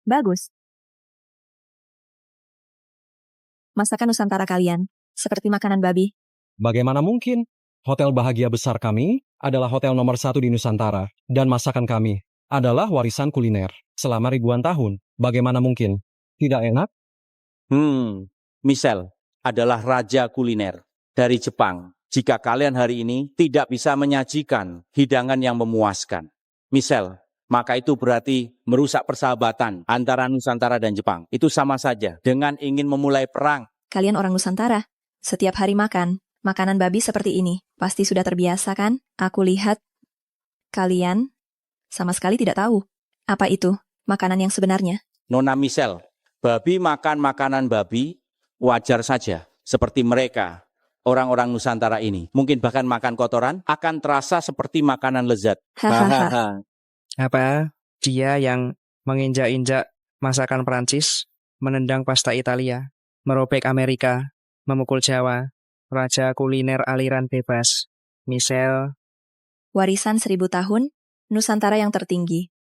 Bagus. Masakan Nusantara kalian, seperti makanan babi. Bagaimana mungkin? Hotel bahagia besar kami adalah hotel nomor 1 di Nusantara, dan masakan kami adalah warisan kuliner selama ribuan tahun. Bagaimana mungkin? Tidak enak? Michelle adalah raja kuliner dari Jepang. Jika kalian hari ini tidak bisa menyajikan hidangan yang memuaskan, Michelle, maka itu berarti merusak persahabatan antara Nusantara dan Jepang. Itu sama saja dengan ingin memulai perang. Kalian orang Nusantara, setiap hari makan makanan babi seperti ini. Pasti sudah terbiasa kan? Aku lihat kalian sama sekali tidak tahu apa itu makanan yang sebenarnya. Nona Michelle, babi makan makanan babi wajar saja. Seperti mereka, orang-orang Nusantara ini. Mungkin bahkan makan kotoran akan terasa seperti makanan lezat. Hahaha. Apa? Dia yang menginjak-injak masakan Prancis, menendang pasta Italia, merobek Amerika, memukul Jawa, raja kuliner aliran bebas. Michelle, Warisan 1000 tahun, Nusantara yang tertinggi.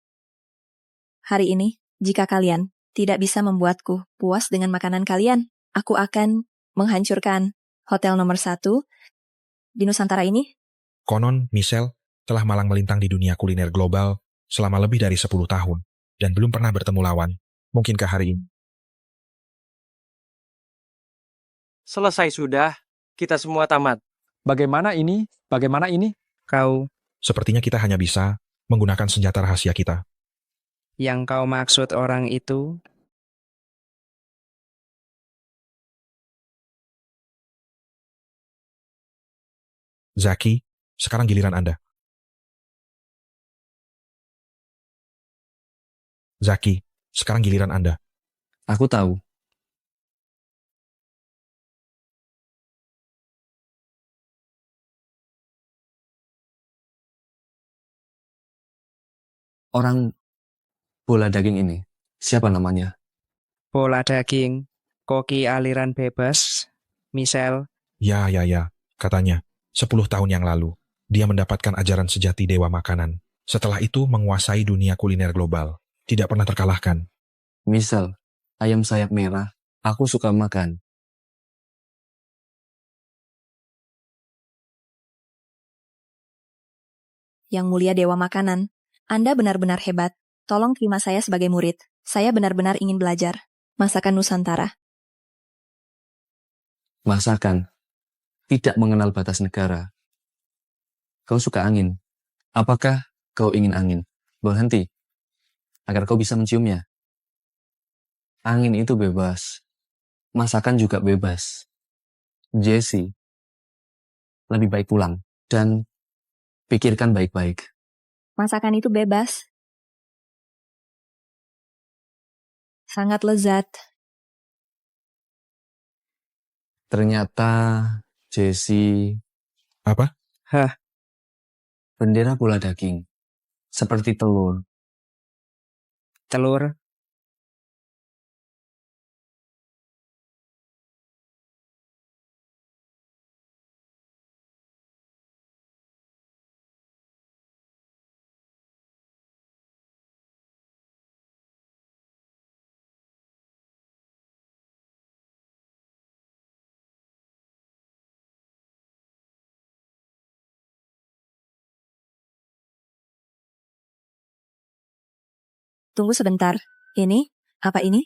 Hari ini, jika kalian tidak bisa membuatku puas dengan makanan kalian, aku akan menghancurkan hotel nomor 1 di Nusantara ini. Konon, Michelle telah malang melintang di dunia kuliner global selama lebih dari 10 tahun dan belum pernah bertemu lawan. Mungkinkah hari ini? Selesai sudah, kita semua tamat. Bagaimana ini? Bagaimana ini? kau Sepertinya kita hanya bisa menggunakan senjata rahasia kita. yang kau maksud orang itu? Zaki, sekarang giliran Anda. Zaki, sekarang giliran Anda. Aku tahu. Orang bola daging ini, siapa namanya? Pola daging, koki aliran bebas, Michelle, Ya. Katanya, 10 tahun yang lalu, dia mendapatkan ajaran sejati dewa makanan. Setelah itu menguasai dunia kuliner global. Tidak pernah terkalahkan. Misal, ayam sayap merah. Aku suka makan. Yang mulia dewa makanan, Anda benar-benar hebat. Tolong terima saya sebagai murid. Saya benar-benar ingin belajar masakan Nusantara. Masakan. Tidak mengenal batas negara. Kau suka angin. Apakah kau ingin angin? Berhenti. Agar kau bisa menciumnya. Angin itu bebas. Masakan juga bebas. Jesse, lebih baik pulang. Dan pikirkan baik-baik. Masakan itu bebas. Sangat lezat. Ternyata Jesse Apa? bendera bola daging. Seperti telur. telur, Tunggu sebentar. Ini? Apa ini?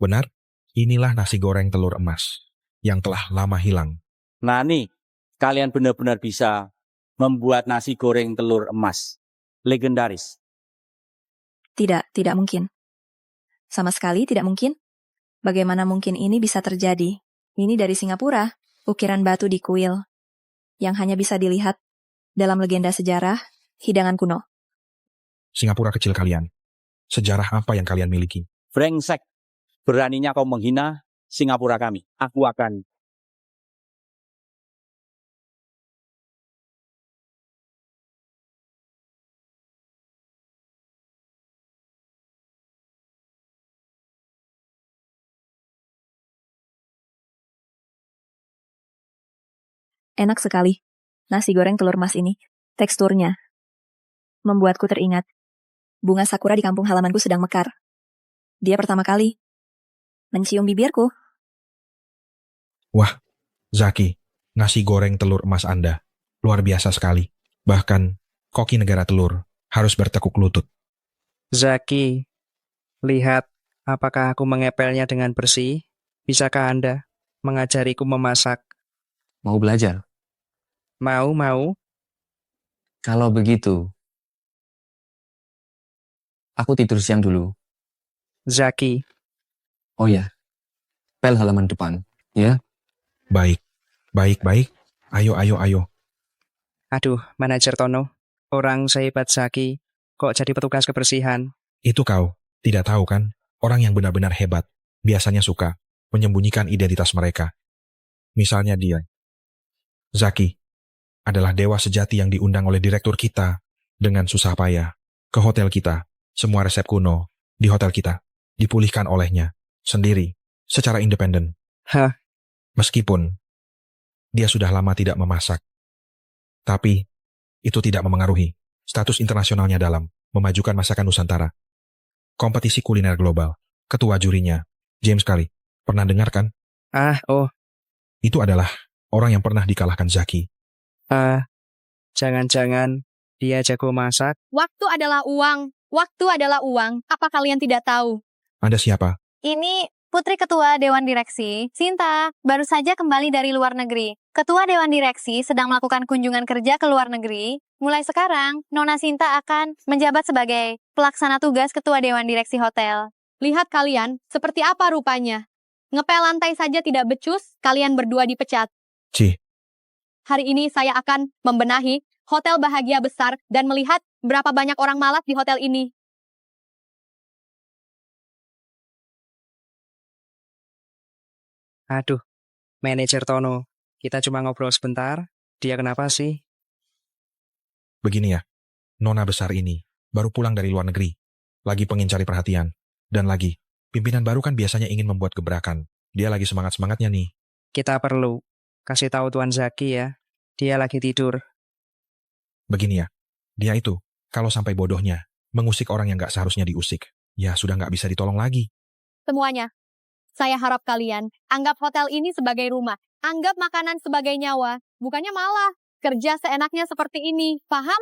Benar, inilah nasi goreng telur emas yang telah lama hilang. Nah nih, kalian benar-benar bisa membuat nasi goreng telur emas. Legendaris. Tidak mungkin. Sama sekali tidak mungkin. Bagaimana mungkin ini bisa terjadi? Ini dari Singapura, ukiran batu di kuil, yang hanya bisa dilihat dalam legenda sejarah, hidangan kuno. Singapura kecil kalian. Sejarah apa yang kalian miliki? Brengsek. Beraninya kau menghina Singapura kami. Aku akan... Enak sekali. Nasi goreng telur emas ini. Teksturnya membuatku teringat. Bunga sakura di kampung halamanku sedang mekar. Dia pertama kali mencium bibirku. Wah, Zaki, nasi goreng telur emas Anda. Luar biasa sekali. Bahkan, koki negara telur harus bertekuk lutut. Zaki, lihat apakah aku mengepelnya dengan bersih? Bisakah Anda mengajariku memasak? Mau belajar? Mau? Kalau begitu, aku tidur siang dulu. Zaki, Oh ya, pel halaman depan. Ya, Baik, baik. Ayo. aduh, manajer Tono. Orang sehebat Zaki, kok jadi petugas kebersihan? Itu kau, tidak tahu kan? Orang yang benar-benar hebat biasanya suka menyembunyikan identitas mereka. Misalnya dia, Zaki, adalah dewa sejati yang diundang oleh direktur kita dengan susah payah ke hotel kita. Semua resep kuno di hotel kita dipulihkan olehnya sendiri secara independen. Hah? Meskipun dia sudah lama tidak memasak. Tapi itu tidak memengaruhi status internasionalnya dalam memajukan masakan Nusantara. Kompetisi kuliner global. Ketua jurinya, James Curry. Pernah dengar kan? Oh, Itu adalah orang yang pernah dikalahkan Zaki. jangan-jangan dia jago masak? Waktu adalah uang. Waktu adalah uang. Apa kalian tidak tahu? Anda siapa? Ini Putri Ketua Dewan Direksi, Sinta, baru saja kembali dari luar negeri. Ketua Dewan Direksi sedang melakukan kunjungan kerja ke luar negeri. Mulai sekarang, Nona Sinta akan menjabat sebagai pelaksana tugas Ketua Dewan Direksi Hotel. Lihat kalian, seperti apa rupanya. Ngepel lantai saja tidak becus, kalian berdua dipecat. Cih, Hari ini saya akan membenahi hotel bahagia besar dan melihat berapa banyak orang malas di hotel ini. Aduh, manajer Tono. Kita cuma ngobrol sebentar. Dia kenapa sih? begini ya. Nona besar ini baru pulang dari luar negeri. Lagi pengen cari perhatian. Dan lagi, pimpinan baru kan biasanya ingin membuat gebrakan. Dia lagi semangat-semangatnya nih. Kita perlu kasih tahu Tuan Zaki ya. Dia lagi tidur. Begini ya. Dia itu, kalau sampai bodohnya, mengusik orang yang gak seharusnya diusik. Ya sudah gak bisa ditolong lagi. Semuanya, saya harap kalian anggap hotel ini sebagai rumah. Anggap makanan sebagai nyawa. Bukannya malah kerja seenaknya seperti ini. Paham?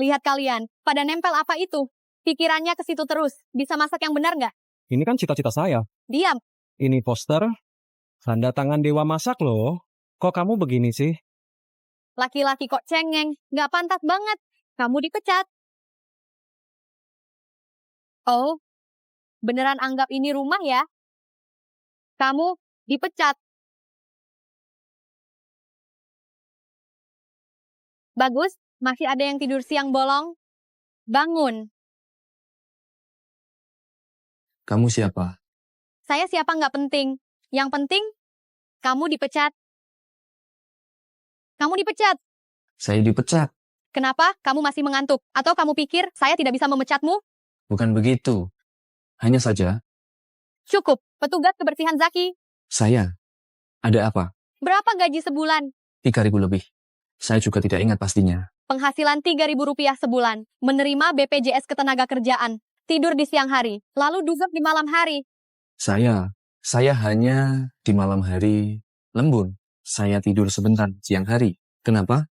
Lihat kalian, pada nempel apa itu? Pikirannya ke situ terus. Bisa masak yang benar nggak? Ini kan cita-cita saya. Diam. Ini poster, tanda tangan Dewa Masak loh. Kok kamu begini sih? Laki-laki kok cengeng. Nggak pantas banget. Kamu dipecat. Oh, beneran anggap ini rumah ya? Kamu dipecat. Bagus, masih ada yang tidur siang bolong? Bangun. kamu siapa? Saya siapa nggak penting. Yang penting, kamu dipecat. Kamu dipecat. Saya dipecat. Kenapa kamu masih mengantuk? Atau kamu pikir saya tidak bisa memecatmu? Bukan begitu. Hanya saja, Cukup, petugas kebersihan Zaki. saya. Ada apa? Berapa gaji sebulan? 3.000 lebih. Saya juga tidak ingat pastinya. Penghasilan Rp3.000 sebulan. Menerima BPJS Ketenagakerjaan. Tidur di siang hari. Lalu duduk di malam hari. Saya hanya di malam hari lembur. Saya tidur sebentar siang hari. Kenapa?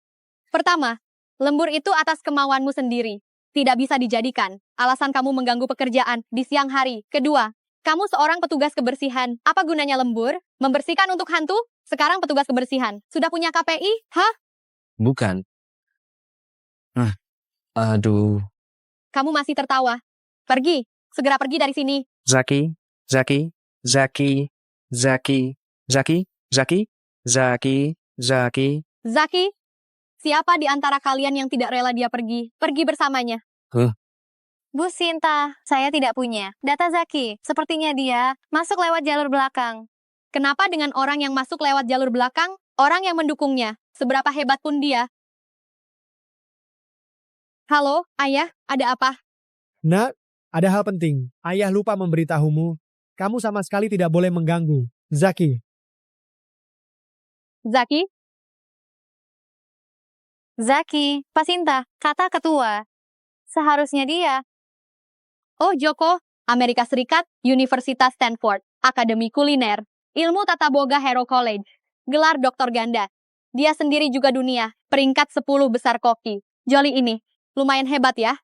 Pertama, lembur itu atas kemauanmu sendiri. Tidak bisa dijadikan. Alasan kamu mengganggu pekerjaan di siang hari. Kedua, kamu seorang petugas kebersihan. Apa gunanya lembur? Membersihkan untuk hantu? Sekarang petugas kebersihan. Sudah punya KPI? Hah? Bukan. Aduh. Kamu masih tertawa. Pergi. Segera pergi dari sini. Zaki. Zaki, siapa di antara kalian yang tidak rela dia pergi? Pergi bersamanya. Bu Sinta, saya tidak punya. Data Zaki, sepertinya dia masuk lewat jalur belakang. Kenapa dengan orang yang masuk lewat jalur belakang, orang yang mendukungnya, seberapa hebat pun dia? Halo, ayah, ada apa? Nak, ada hal penting. Ayah lupa memberitahumu. Kamu sama sekali tidak boleh mengganggu. Zaki, Zaki, Pak Sinta, kata ketua. Seharusnya dia. Oh, Joko, Amerika Serikat, Universitas Stanford, Akademi Kuliner, Ilmu Tata Boga Harrow College, gelar doktor ganda. Dia sendiri juga dunia, peringkat 10 besar koki. Jolly ini, lumayan hebat ya.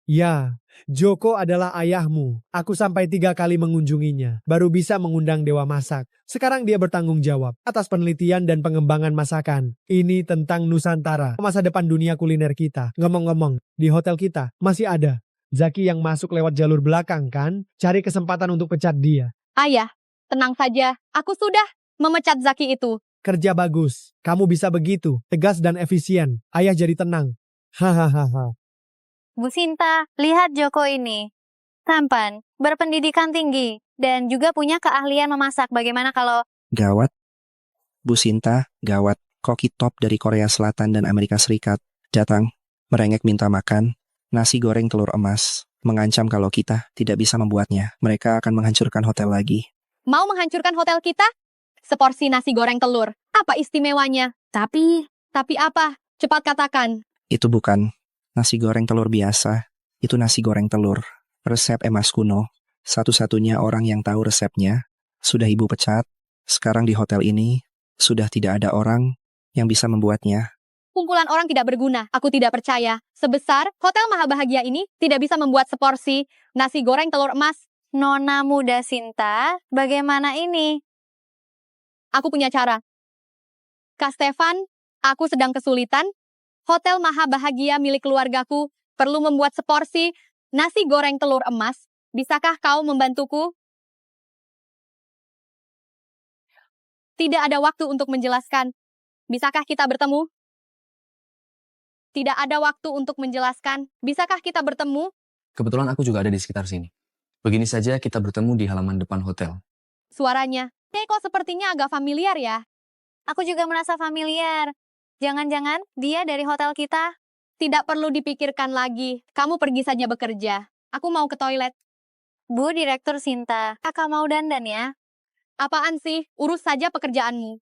Ya, Joko adalah ayahmu. Aku sampai 3 kali mengunjunginya, baru bisa mengundang Dewa Masak. Sekarang dia bertanggung jawab atas penelitian dan pengembangan masakan. Ini tentang Nusantara, masa depan dunia kuliner kita. Ngomong-ngomong, di hotel kita masih ada Zaki yang masuk lewat jalur belakang kan? Cari kesempatan untuk pecat dia. Ayah, tenang saja, aku sudah memecat Zaki itu. Kerja bagus, kamu bisa begitu, tegas dan efisien. Ayah jadi tenang. Hahaha. Bu Sinta, lihat Joko ini. Tampan, berpendidikan tinggi, dan juga punya keahlian memasak. Bagaimana kalau... Gawat. Bu Sinta, gawat. Koki top dari Korea Selatan dan Amerika Serikat datang, merengek minta makan, nasi goreng telur emas, mengancam kalau kita tidak bisa membuatnya. Mereka akan menghancurkan hotel lagi. Mau menghancurkan hotel kita? Seporsi nasi goreng telur. Apa istimewanya? Tapi apa? Cepat katakan. Itu bukan nasi goreng telur biasa, itu nasi goreng telur. Resep emas kuno, satu-satunya orang yang tahu resepnya, sudah ibu pecat. Sekarang di hotel ini, sudah tidak ada orang yang bisa membuatnya. Kumpulan orang tidak berguna, aku tidak percaya. Sebesar Hotel Mahabahagia ini tidak bisa membuat seporsi nasi goreng telur emas. Nona muda Sinta, bagaimana ini? Aku punya cara. Kak Stefan, aku sedang kesulitan. Hotel Mahabahagia milik keluargaku perlu membuat seporsi nasi goreng telur emas. Bisakah kau membantuku? Tidak ada waktu untuk menjelaskan. Bisakah kita bertemu? Tidak ada waktu untuk menjelaskan. Bisakah kita bertemu? Kebetulan aku juga ada di sekitar sini. Begini saja kita bertemu di halaman depan hotel. Suaranya, kok sepertinya agak familiar ya? Aku juga merasa familiar. Jangan-jangan dia dari hotel kita? Tidak perlu dipikirkan lagi. Kamu pergi saja bekerja. Aku mau ke toilet. Bu Direktur Sinta, kakak mau dandan ya? Apaan sih? Urus saja pekerjaanmu.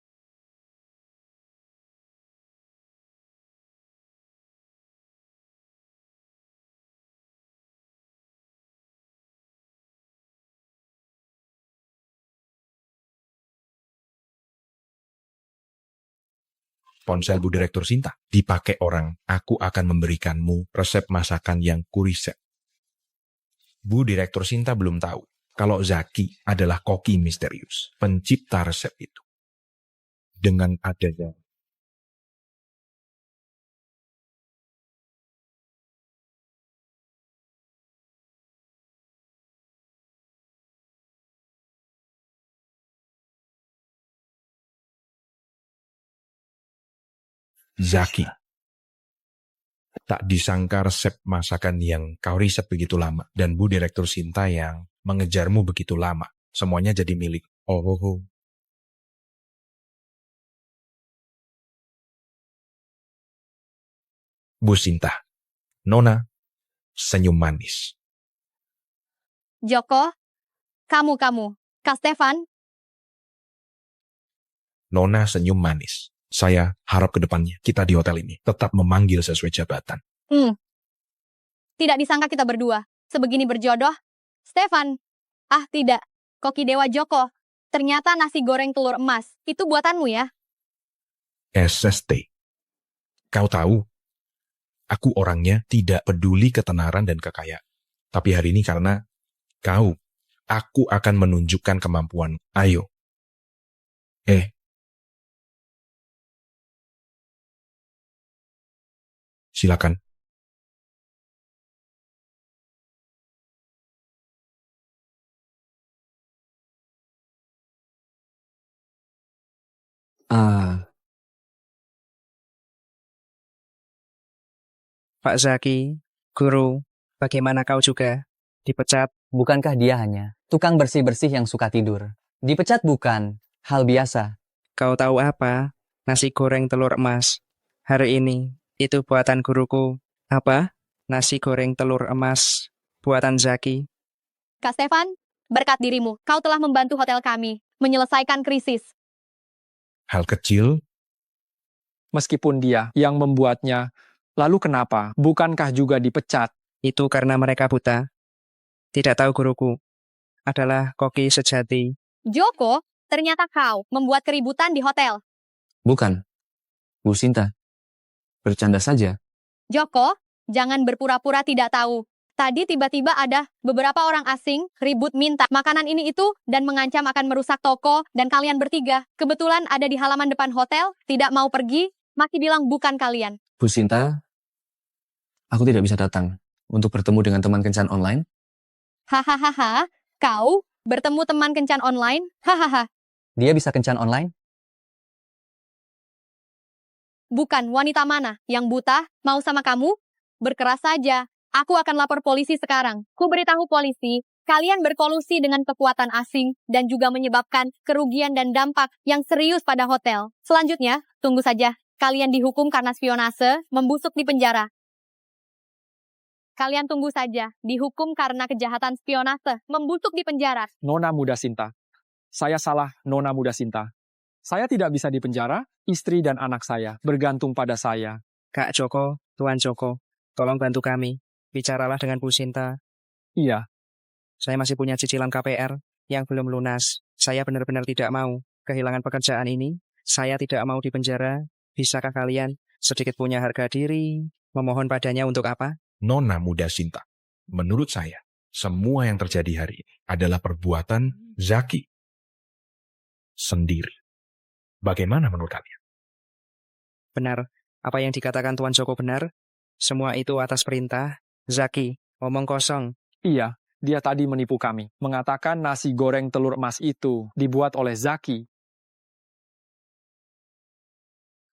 Ponsel Bu Direktur Sinta dipakai orang. Aku akan memberikanmu resep masakan yang kuriset. Bu Direktur Sinta belum tahu kalau Zaki adalah koki misterius, pencipta resep itu. Dengan adanya Zaki, tak disangka resep masakan yang kau riset begitu lama dan Bu Direktur Sinta yang mengejarmu begitu lama. Semuanya jadi milik. Oh. Bu Sinta, Nona, senyum manis. Joko, kamu. Kak Stefan, Nona senyum manis. Saya harap ke depannya kita di hotel ini tetap memanggil sesuai jabatan. tidak disangka kita berdua sebegini berjodoh. Stefan, tidak. Koki Dewa Joko, ternyata nasi goreng telur emas. Itu buatanmu ya? SST. Kau tahu, aku orangnya tidak peduli ketenaran dan kekayaan. Tapi hari ini karena aku akan menunjukkan kemampuan. Ayo. Silakan. Pak Zaki, guru, bagaimana kau juga? Dipecat. Bukankah dia hanya tukang bersih-bersih yang suka tidur? Dipecat bukan hal biasa. Kau tahu apa? Nasi goreng telur emas. Hari ini, itu buatan guruku. Apa? Nasi goreng telur emas. Buatan Zaki. Kak Stefan, berkat dirimu, kau telah membantu hotel kami menyelesaikan krisis. Hal kecil, Meskipun dia yang membuatnya, lalu kenapa? Bukankah juga dipecat? Itu karena mereka buta. Tidak tahu guruku. Adalah koki sejati. Joko, ternyata kau membuat keributan di hotel. Bukan. Bu Sinta. Bercanda saja. Joko, jangan berpura-pura tidak tahu. Tadi tiba-tiba ada beberapa orang asing ribut minta makanan ini itu dan mengancam akan merusak toko dan kalian bertiga. Kebetulan ada di halaman depan hotel, tidak mau pergi, masih bilang bukan kalian. Bu Sinta, aku tidak bisa datang untuk bertemu dengan teman kencan online. Hahaha, kau bertemu teman kencan online? Hahaha, Dia bisa kencan online? bukan wanita mana yang buta mau sama kamu? Berkeras saja. Aku akan lapor polisi sekarang. Ku beritahu polisi, kalian berkolusi dengan kekuatan asing dan juga menyebabkan kerugian dan dampak yang serius pada hotel. Selanjutnya, tunggu saja. Kalian dihukum karena spionase, membusuk di penjara. Kalian tunggu saja, dihukum karena kejahatan spionase, membusuk di penjara. Nona Muda Sinta. Saya salah, Nona Muda Sinta. Saya tidak bisa dipenjara, istri dan anak saya bergantung pada saya. Kak Joko, Tuan Joko, tolong bantu kami. Bicaralah dengan Bu Sinta. Iya, Saya masih punya cicilan KPR yang belum lunas. Saya benar-benar tidak mau kehilangan pekerjaan ini. Saya tidak mau dipenjara. Bisakah kalian sedikit punya harga diri, memohon padanya untuk apa? Nona Muda Sinta, menurut saya, semua yang terjadi hari ini adalah perbuatan Zaki sendiri. Bagaimana menurut kalian? Benar, apa yang dikatakan Tuan Joko benar? Semua itu atas perintah Zaki, omong kosong. iya. Dia tadi menipu kami, mengatakan nasi goreng telur emas itu dibuat oleh Zaki.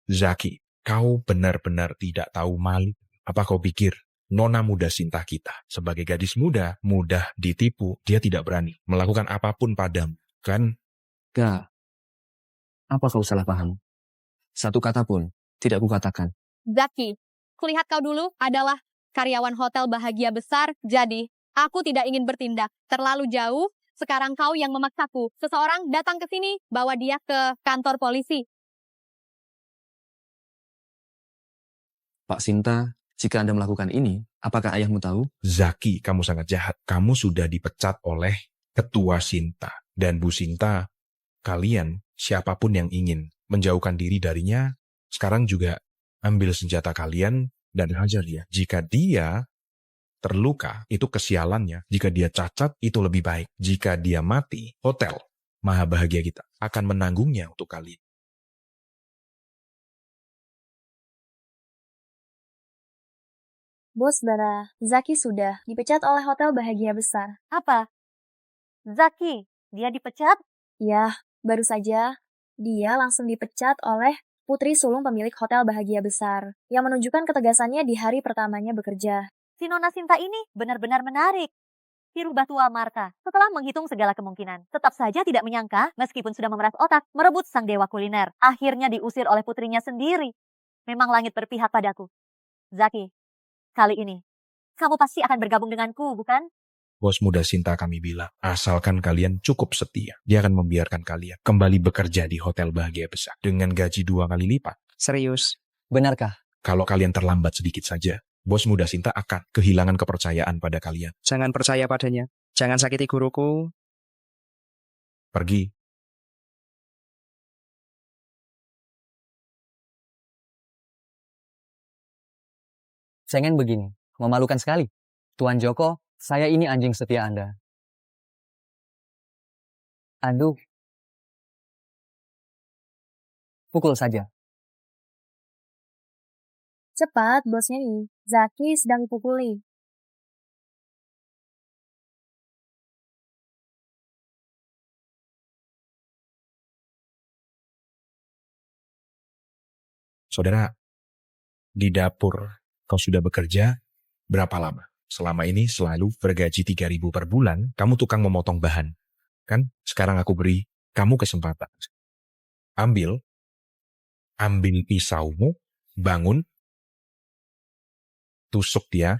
Zaki, kau benar-benar tidak tahu malu. Apa kau pikir Nona Muda Sinta kita sebagai gadis muda, mudah ditipu, dia tidak berani melakukan apapun padamu, kan? Kak, apa kau salah paham? Satu kata pun tidak kukatakan. Zaki, kulihat kau dulu adalah karyawan hotel Bahagia Besar, jadi aku tidak ingin bertindak terlalu jauh. Sekarang kau yang memaksaku. Seseorang datang ke sini, bawa dia ke kantor polisi. Pak Sinta, jika Anda melakukan ini, apakah ayahmu tahu? Zaki, kamu sangat jahat. Kamu sudah dipecat oleh Ketua Sinta. Dan Bu Sinta, kalian, siapapun yang ingin menjauhkan diri darinya, sekarang juga ambil senjata kalian dan hajar dia. Jika dia terluka, itu kesialannya. Jika dia cacat, itu lebih baik. Jika dia mati, hotel Maha Bahagia kita akan menanggungnya untuk kalian. Bos Bara, Zaki sudah dipecat oleh Hotel Bahagia Besar. Apa? Zaki, dia dipecat? Ya, baru saja dia langsung dipecat oleh putri sulung pemilik Hotel Bahagia Besar, yang menunjukkan ketegasannya di hari pertamanya bekerja. Si Nona Sinta ini benar-benar menarik. Si rubah tua Marta, setelah menghitung segala kemungkinan, tetap saja tidak menyangka meskipun sudah memeras otak, merebut sang dewa kuliner. Akhirnya diusir oleh putrinya sendiri. Memang langit berpihak padaku. Zaki, kali ini, kamu pasti akan bergabung denganku, bukan? Bos Muda Sinta kami bilang, asalkan kalian cukup setia, dia akan membiarkan kalian kembali bekerja di Hotel Bahagia Besar dengan gaji 2 kali lipat. Serius? Benarkah? Kalau kalian terlambat sedikit saja, Bos Muda Sinta akan kehilangan kepercayaan pada kalian. Jangan percaya padanya. Jangan sakiti guruku. Pergi. Cengen begini, memalukan sekali. Tuan Joko, saya ini anjing setia Anda. Aduh. Pukul saja. Cepat, bosnya nih. Zaki sedang dipukuli. Saudara, di dapur kau sudah bekerja berapa lama? Selama ini selalu bergaji 3.000 per bulan, kamu tukang memotong bahan. Kan? Sekarang aku beri kamu kesempatan. Ambil pisaumu, bangun, tusuk dia,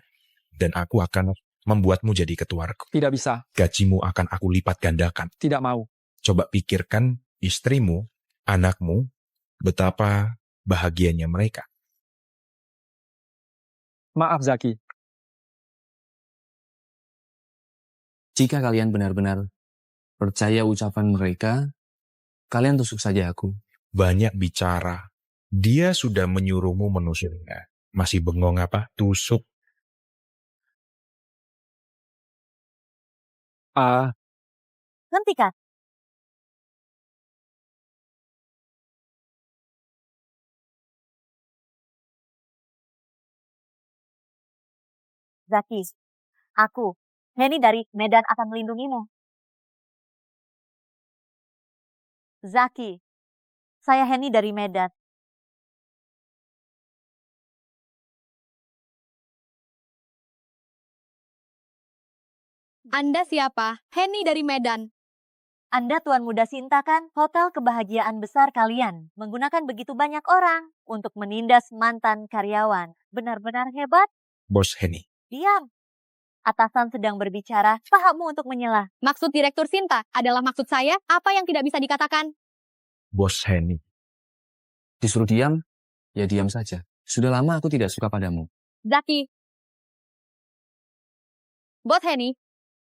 dan aku akan membuatmu jadi ketuaku. Tidak bisa. Gajimu akan aku lipat gandakan. Tidak mau. Coba pikirkan istrimu, anakmu, betapa bahagianya mereka. Maaf Zaki, Jika kalian benar-benar percaya ucapan mereka, kalian tusuk saja aku. Banyak bicara. Dia sudah menyuruhmu menusuknya. Masih bengong apa? Tusuk. Hentikan. Zaki, aku, Henny dari Medan akan melindungimu. Zaki, saya Henny dari Medan. Anda siapa? Henny dari Medan. Anda Tuan Muda Sinta kan? Hotel kebahagiaan besar kalian menggunakan begitu banyak orang untuk menindas mantan karyawan. Benar-benar hebat. Bos Henny. Diam. Atasan sedang berbicara, pahakmu untuk menyela. Maksud Direktur Sinta adalah maksud saya, apa yang tidak bisa dikatakan? Bos Henny. Disuruh diam, ya diam saja. Sudah lama aku tidak suka padamu. Zaki. Bos Henny,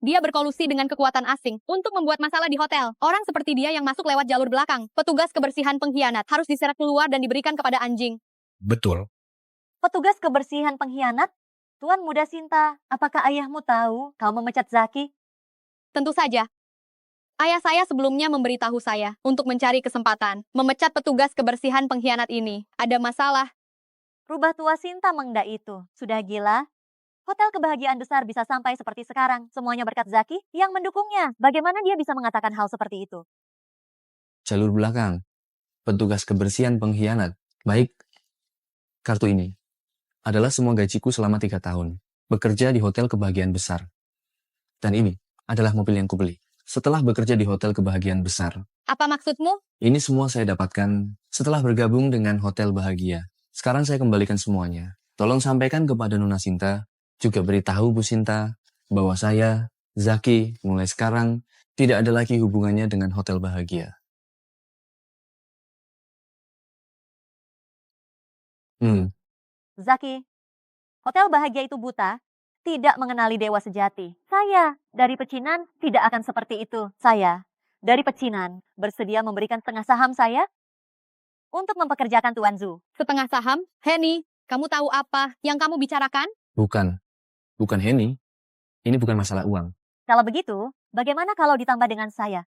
dia berkolusi dengan kekuatan asing untuk membuat masalah di hotel. Orang seperti dia yang masuk lewat jalur belakang. Petugas kebersihan pengkhianat harus diseret keluar dan diberikan kepada anjing. Betul. Petugas kebersihan pengkhianat? Tuan Muda Sinta, apakah ayahmu tahu kau memecat Zaki? Tentu saja. Ayah saya sebelumnya memberitahu saya untuk mencari kesempatan memecat petugas kebersihan pengkhianat ini. Ada masalah. Rubah tua Sinta Mengda itu. Sudah gila? Hotel kebahagiaan besar bisa sampai seperti sekarang. Semuanya berkat Zaki yang mendukungnya. Bagaimana dia bisa mengatakan hal seperti itu? Jalur belakang. Petugas kebersihan pengkhianat. Baik. Kartu ini adalah semua gajiku selama 3 tahun. Bekerja di hotel kebahagiaan besar. Dan ini adalah mobil yang kubeli setelah bekerja di hotel kebahagiaan besar. Apa maksudmu? Ini semua saya dapatkan setelah bergabung dengan Hotel Bahagia. Sekarang saya kembalikan semuanya. Tolong sampaikan kepada Nona Sinta, juga beritahu Bu Sinta, bahwa saya, Zaki, mulai sekarang tidak ada lagi hubungannya dengan Hotel Bahagia. Zaki, Hotel Bahagia itu buta, tidak mengenali dewa sejati. Saya, dari pecinan, tidak akan seperti itu. Saya, dari pecinan, bersedia memberikan setengah saham saya untuk mempekerjakan Tuan Zhu. Setengah saham? Henny, kamu tahu apa yang kamu bicarakan? Bukan Henny. Ini bukan masalah uang. Kalau begitu, bagaimana kalau ditambah dengan saya?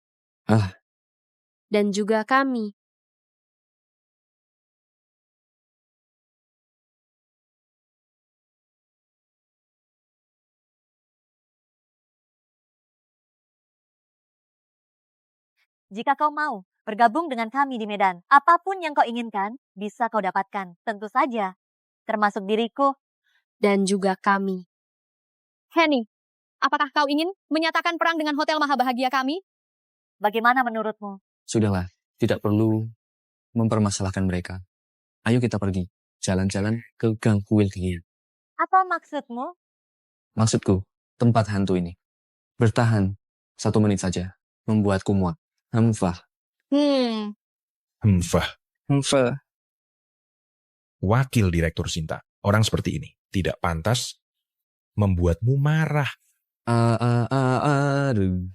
Dan juga kami. Jika kau mau bergabung dengan kami di Medan, apapun yang kau inginkan, bisa kau dapatkan. Tentu saja, termasuk diriku. Dan juga kami. Henny, apakah kau ingin menyatakan perang dengan Hotel Maha Bahagia kami? Bagaimana menurutmu? Sudahlah, tidak perlu mempermasalahkan mereka. Ayo kita pergi, jalan-jalan ke Gang Kuil Kengin. Apa maksudmu? Maksudku, tempat hantu ini. Bertahan 1 menit saja, membuatku muak. Hemfah. Wakil Direktur Sinta. Orang seperti ini tidak pantas membuatmu marah. Aduh.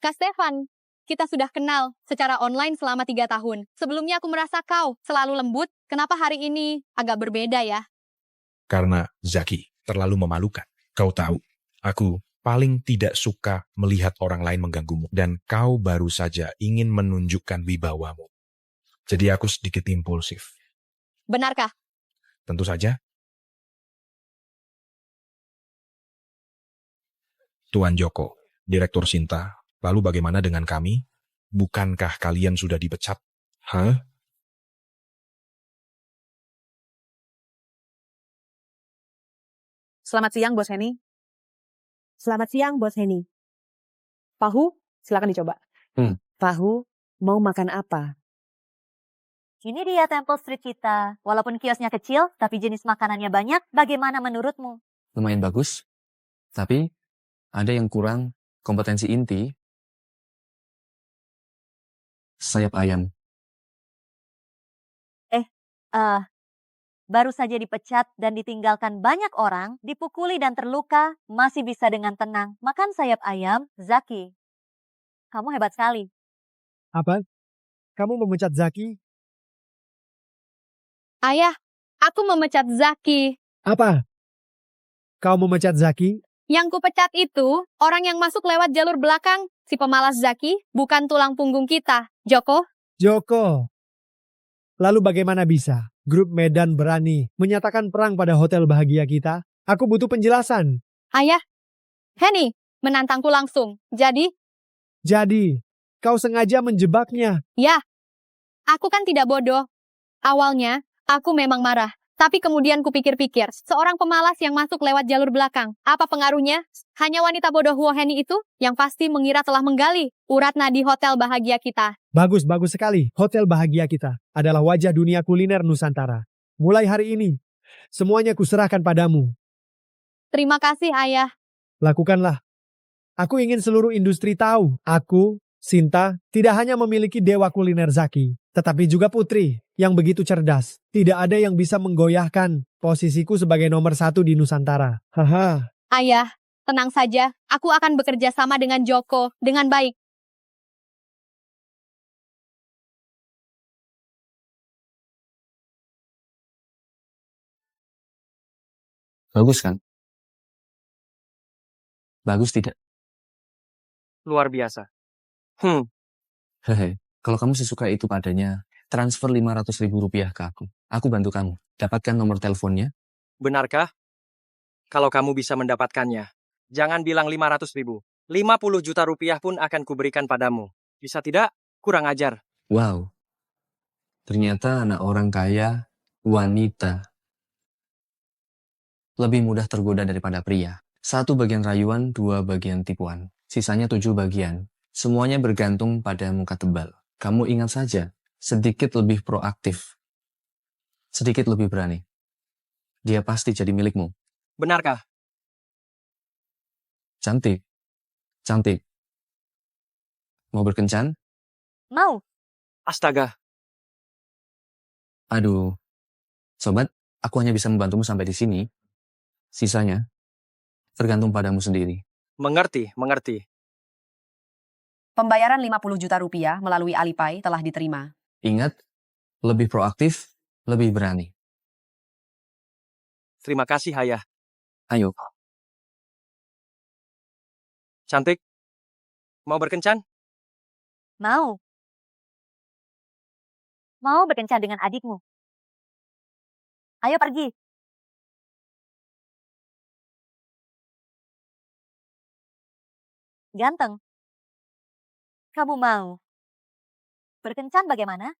Kak Stefan, kita sudah kenal secara online selama 3 tahun. Sebelumnya aku merasa kau selalu lembut. Kenapa hari ini agak berbeda ya? Karena Zaki terlalu memalukan. Kau tahu, aku paling tidak suka melihat orang lain mengganggumu. Dan kau baru saja ingin menunjukkan wibawamu. Jadi aku sedikit impulsif. Benarkah? Tentu saja. Tuan Joko, Direktur Sinta, lalu bagaimana dengan kami? Bukankah kalian sudah dipecat? Selamat siang, Bos Henny. Selamat siang, Bos Henny. Pahu, silakan dicoba. Pahu, mau makan apa? Ini dia Temple Street kita. Walaupun kiosnya kecil, tapi jenis makanannya banyak. Bagaimana menurutmu? Lumayan bagus, tapi ada yang kurang kompetensi inti. Sayap ayam. baru saja dipecat dan ditinggalkan banyak orang, dipukuli dan terluka, masih bisa dengan tenang makan sayap ayam. Zaki, kamu hebat sekali. Apa? Kamu memecat Zaki? Ayah, aku memecat Zaki. Apa? Kau memecat Zaki? Yang kupecat itu, orang yang masuk lewat jalur belakang. Si pemalas Zaki bukan tulang punggung kita. Joko? Joko. Lalu bagaimana bisa grup Medan berani menyatakan perang pada hotel bahagia kita? Aku butuh penjelasan. Ayah, Henny menantangku langsung. Jadi, kau sengaja menjebaknya. Ya, aku kan tidak bodoh. Awalnya, aku memang marah. Tapi kemudian kupikir-pikir, seorang pemalas yang masuk lewat jalur belakang. Apa pengaruhnya? Hanya wanita bodoh Huo Henny itu yang pasti mengira telah menggali urat nadi hotel bahagia kita. Bagus sekali. Hotel bahagia kita adalah wajah dunia kuliner Nusantara. Mulai hari ini, semuanya kuserahkan padamu. Terima kasih, Ayah. Lakukanlah. Aku ingin seluruh industri tahu, aku, Sinta, tidak hanya memiliki dewa kuliner Zaki, tetapi juga putri yang begitu cerdas. Tidak ada yang bisa menggoyahkan posisiku sebagai nomor 1 di Nusantara. Haha. Ayah, tenang saja. Aku akan bekerja sama dengan Joko dengan baik. Bagus kan? Bagus tidak? Luar biasa. Hehe, kalau kamu sesuka itu padanya, transfer 500.000 rupiah ke aku. Aku bantu kamu. Dapatkan nomor teleponnya. Benarkah? Kalau kamu bisa mendapatkannya, jangan bilang 500.000. 50 juta rupiah pun akan kuberikan padamu. Bisa tidak? Kurang ajar. Wow. Ternyata anak orang kaya, wanita. Lebih mudah tergoda daripada pria. 1 bagian rayuan, 2 bagian tipuan. Sisanya 7 bagian. Semuanya bergantung pada muka tebal. Kamu ingat saja, sedikit lebih proaktif. Sedikit lebih berani. Dia pasti jadi milikmu. Benarkah? Cantik. Cantik. Mau berkencan? Mau. Astaga. Aduh. Sobat, aku hanya bisa membantumu sampai di sini. Sisanya, tergantung padamu sendiri. Mengerti. Pembayaran 50 juta rupiah melalui Alipay telah diterima. Ingat, lebih proaktif, lebih berani. Terima kasih, Ayah. Ayo. Cantik. Mau berkencan? Mau. Mau berkencan dengan adikmu. Ayo pergi. Ganteng. Kamu mau berkencan bagaimana?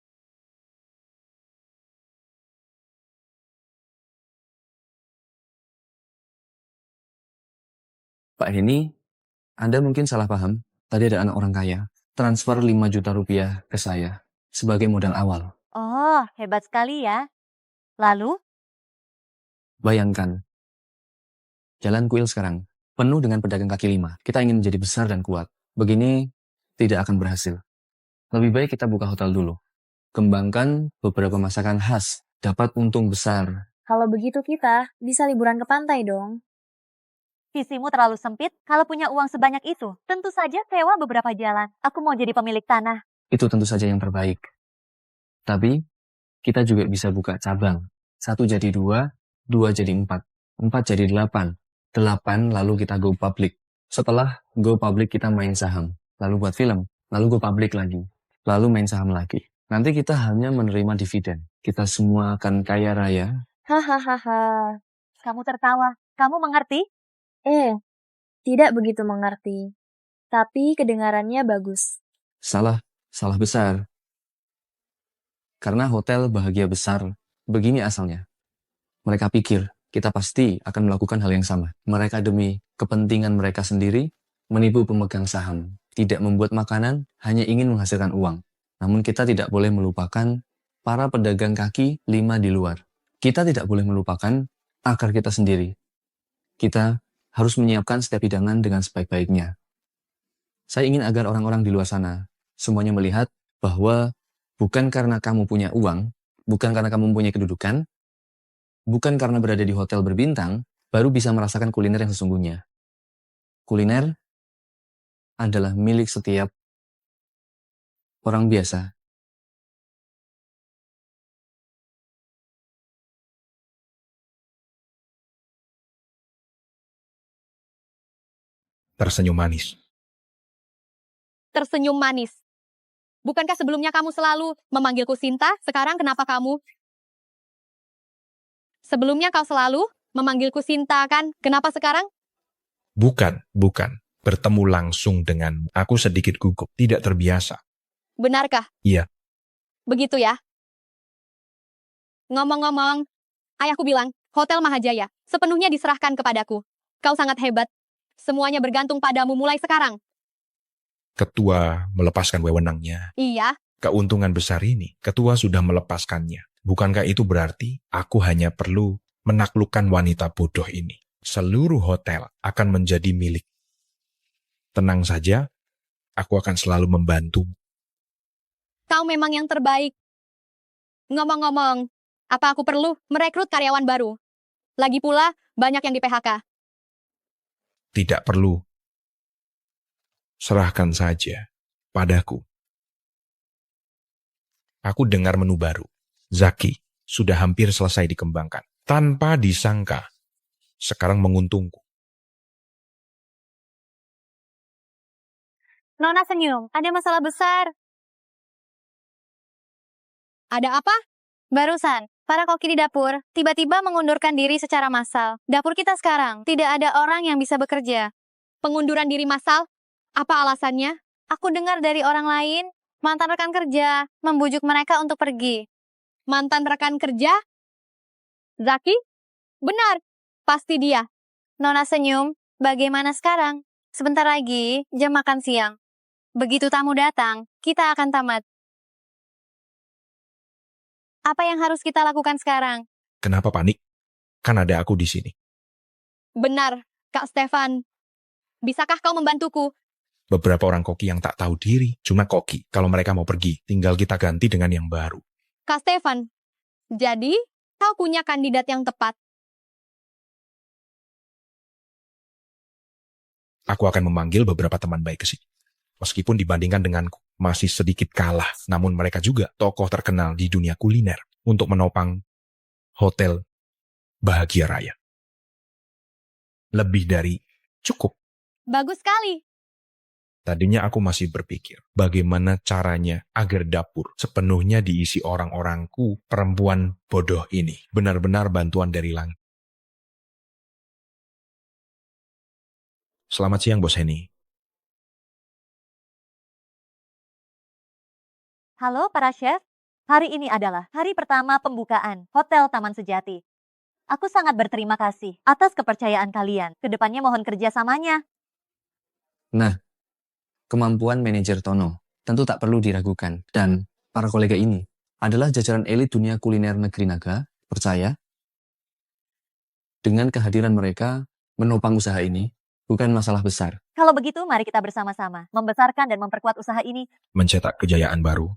Pak Henny, Anda mungkin salah paham. Tadi ada anak orang kaya. Transfer 5 juta rupiah ke saya sebagai modal awal. Oh, hebat sekali ya. Lalu? Bayangkan, jalan kuil sekarang penuh dengan pedagang kaki 5. Kita ingin menjadi besar dan kuat. Begini tidak akan berhasil. Lebih baik kita buka hotel dulu. Kembangkan beberapa masakan khas. Dapat untung besar. Kalau begitu kita bisa liburan ke pantai dong. Visimu terlalu sempit. Kalau punya uang sebanyak itu, tentu saja sewa beberapa jalan. Aku mau jadi pemilik tanah. Itu tentu saja yang terbaik. Tapi, kita juga bisa buka cabang. 1 jadi 2, 2 jadi 4, 4 jadi 8, 8 lalu kita go public. Setelah go public kita main saham, lalu buat film, lalu go public lagi, lalu main saham lagi. Nanti kita hanya menerima dividen. Kita semua akan kaya raya. Hahaha. Kamu tertawa. Kamu mengerti? Tidak begitu mengerti. Tapi kedengarannya bagus. Salah besar. Karena hotel bahagia besar, begini asalnya. Mereka pikir kita pasti akan melakukan hal yang sama. Mereka demi kepentingan mereka sendiri, menipu pemegang saham. Tidak membuat makanan, hanya ingin menghasilkan uang. Namun kita tidak boleh melupakan para pedagang kaki 5 di luar. Kita tidak boleh melupakan akar kita sendiri. Kita harus menyiapkan setiap hidangan dengan sebaik-baiknya. Saya ingin agar orang-orang di luar sana semuanya melihat bahwa bukan karena kamu punya uang, bukan karena kamu mempunyai kedudukan, Bukan karena berada di hotel berbintang, baru bisa merasakan kuliner yang sesungguhnya. Kuliner adalah milik setiap orang biasa. Tersenyum manis. Tersenyum manis. Bukankah sebelumnya kamu selalu memanggilku Sinta? Sekarang kenapa kamu? Sebelumnya kau selalu memanggilku Sinta kan? Kenapa sekarang? Bukan. Bertemu langsung dengan aku sedikit gugup, tidak terbiasa. Benarkah? Iya. Begitu ya? Ngomong-ngomong, ayahku bilang, Hotel Mahajaya sepenuhnya diserahkan kepadaku. Kau sangat hebat. Semuanya bergantung padamu mulai sekarang. Ketua melepaskan wewenangnya. Iya, Keuntungan besar ini, ketua sudah melepaskannya. Bukankah itu berarti aku hanya perlu menaklukkan wanita bodoh ini? Seluruh hotel akan menjadi milik. Tenang saja, aku akan selalu membantu. kau memang yang terbaik. Ngomong-ngomong, apa aku perlu merekrut karyawan baru? Lagi pula, banyak yang di PHK. Tidak perlu. Serahkan saja padaku. Aku dengar menu baru. Zaki sudah hampir selesai dikembangkan. Tanpa disangka, sekarang menguntungku. Nona senyum, ada masalah besar. Ada apa? Barusan, para koki di dapur tiba-tiba mengundurkan diri secara massal. Dapur kita sekarang tidak ada orang yang bisa bekerja. Pengunduran diri massal? Apa alasannya? Aku dengar dari orang lain, mantan rekan kerja membujuk mereka untuk pergi. Mantan rekan kerja? Zaki? Benar, pasti dia. Nona senyum, bagaimana sekarang? Sebentar lagi, jam makan siang. Begitu tamu datang, kita akan tamat. Apa yang harus kita lakukan sekarang? Kenapa panik? Kan ada aku di sini. Benar, Kak Stefan. Bisakah kau membantuku? Beberapa orang koki yang tak tahu diri, cuma koki. Kalau mereka mau pergi, tinggal kita ganti dengan yang baru. Kak Stefan, jadi kau punya kandidat yang tepat. Aku akan memanggil beberapa teman baik ke sini. Meskipun dibandingkan denganku, masih sedikit kalah. Namun mereka juga tokoh terkenal di dunia kuliner untuk menopang Hotel Bahagia Raya. Lebih dari cukup. Bagus sekali. Tadinya aku masih berpikir, bagaimana caranya agar dapur sepenuhnya diisi orang-orangku perempuan bodoh ini. Benar-benar bantuan dari langit. Selamat siang, Bos Henny. Halo para chef, hari ini adalah hari pertama pembukaan Hotel Taman Sejati. Aku sangat berterima kasih atas kepercayaan kalian. Kedepannya mohon kerjasamanya. Nah, kemampuan manajer Tono tentu tak perlu diragukan. Dan para kolega ini adalah jajaran elit dunia kuliner negeri Naga. Percaya, dengan kehadiran mereka menopang usaha ini bukan masalah besar. Kalau begitu, mari kita bersama-sama membesarkan dan memperkuat usaha ini. Mencetak kejayaan baru.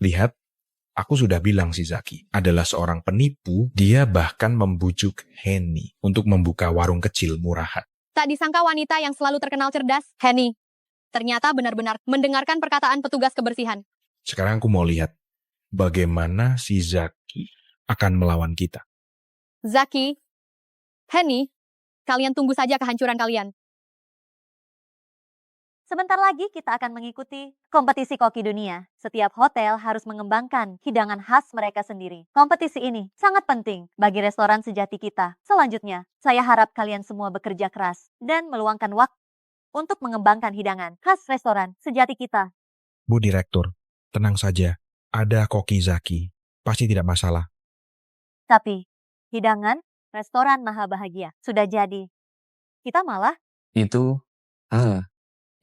Lihat, aku sudah bilang si Zaki adalah seorang penipu. Dia bahkan membujuk Henny untuk membuka warung kecil murahan. Tak disangka wanita yang selalu terkenal cerdas, Henny. Ternyata benar-benar mendengarkan perkataan petugas kebersihan. Sekarang aku mau lihat bagaimana si Zaki akan melawan kita. Zaki, Henny, kalian tunggu saja kehancuran kalian. Sebentar lagi kita akan mengikuti kompetisi koki dunia. Setiap hotel harus mengembangkan hidangan khas mereka sendiri. Kompetisi ini sangat penting bagi restoran sejati kita. Selanjutnya, saya harap kalian semua bekerja keras dan meluangkan waktu untuk mengembangkan hidangan khas restoran sejati kita. Bu Direktur, tenang saja. Ada koki Zaki. Pasti tidak masalah. Tapi, hidangan restoran Maha Bahagia sudah jadi. Kita malah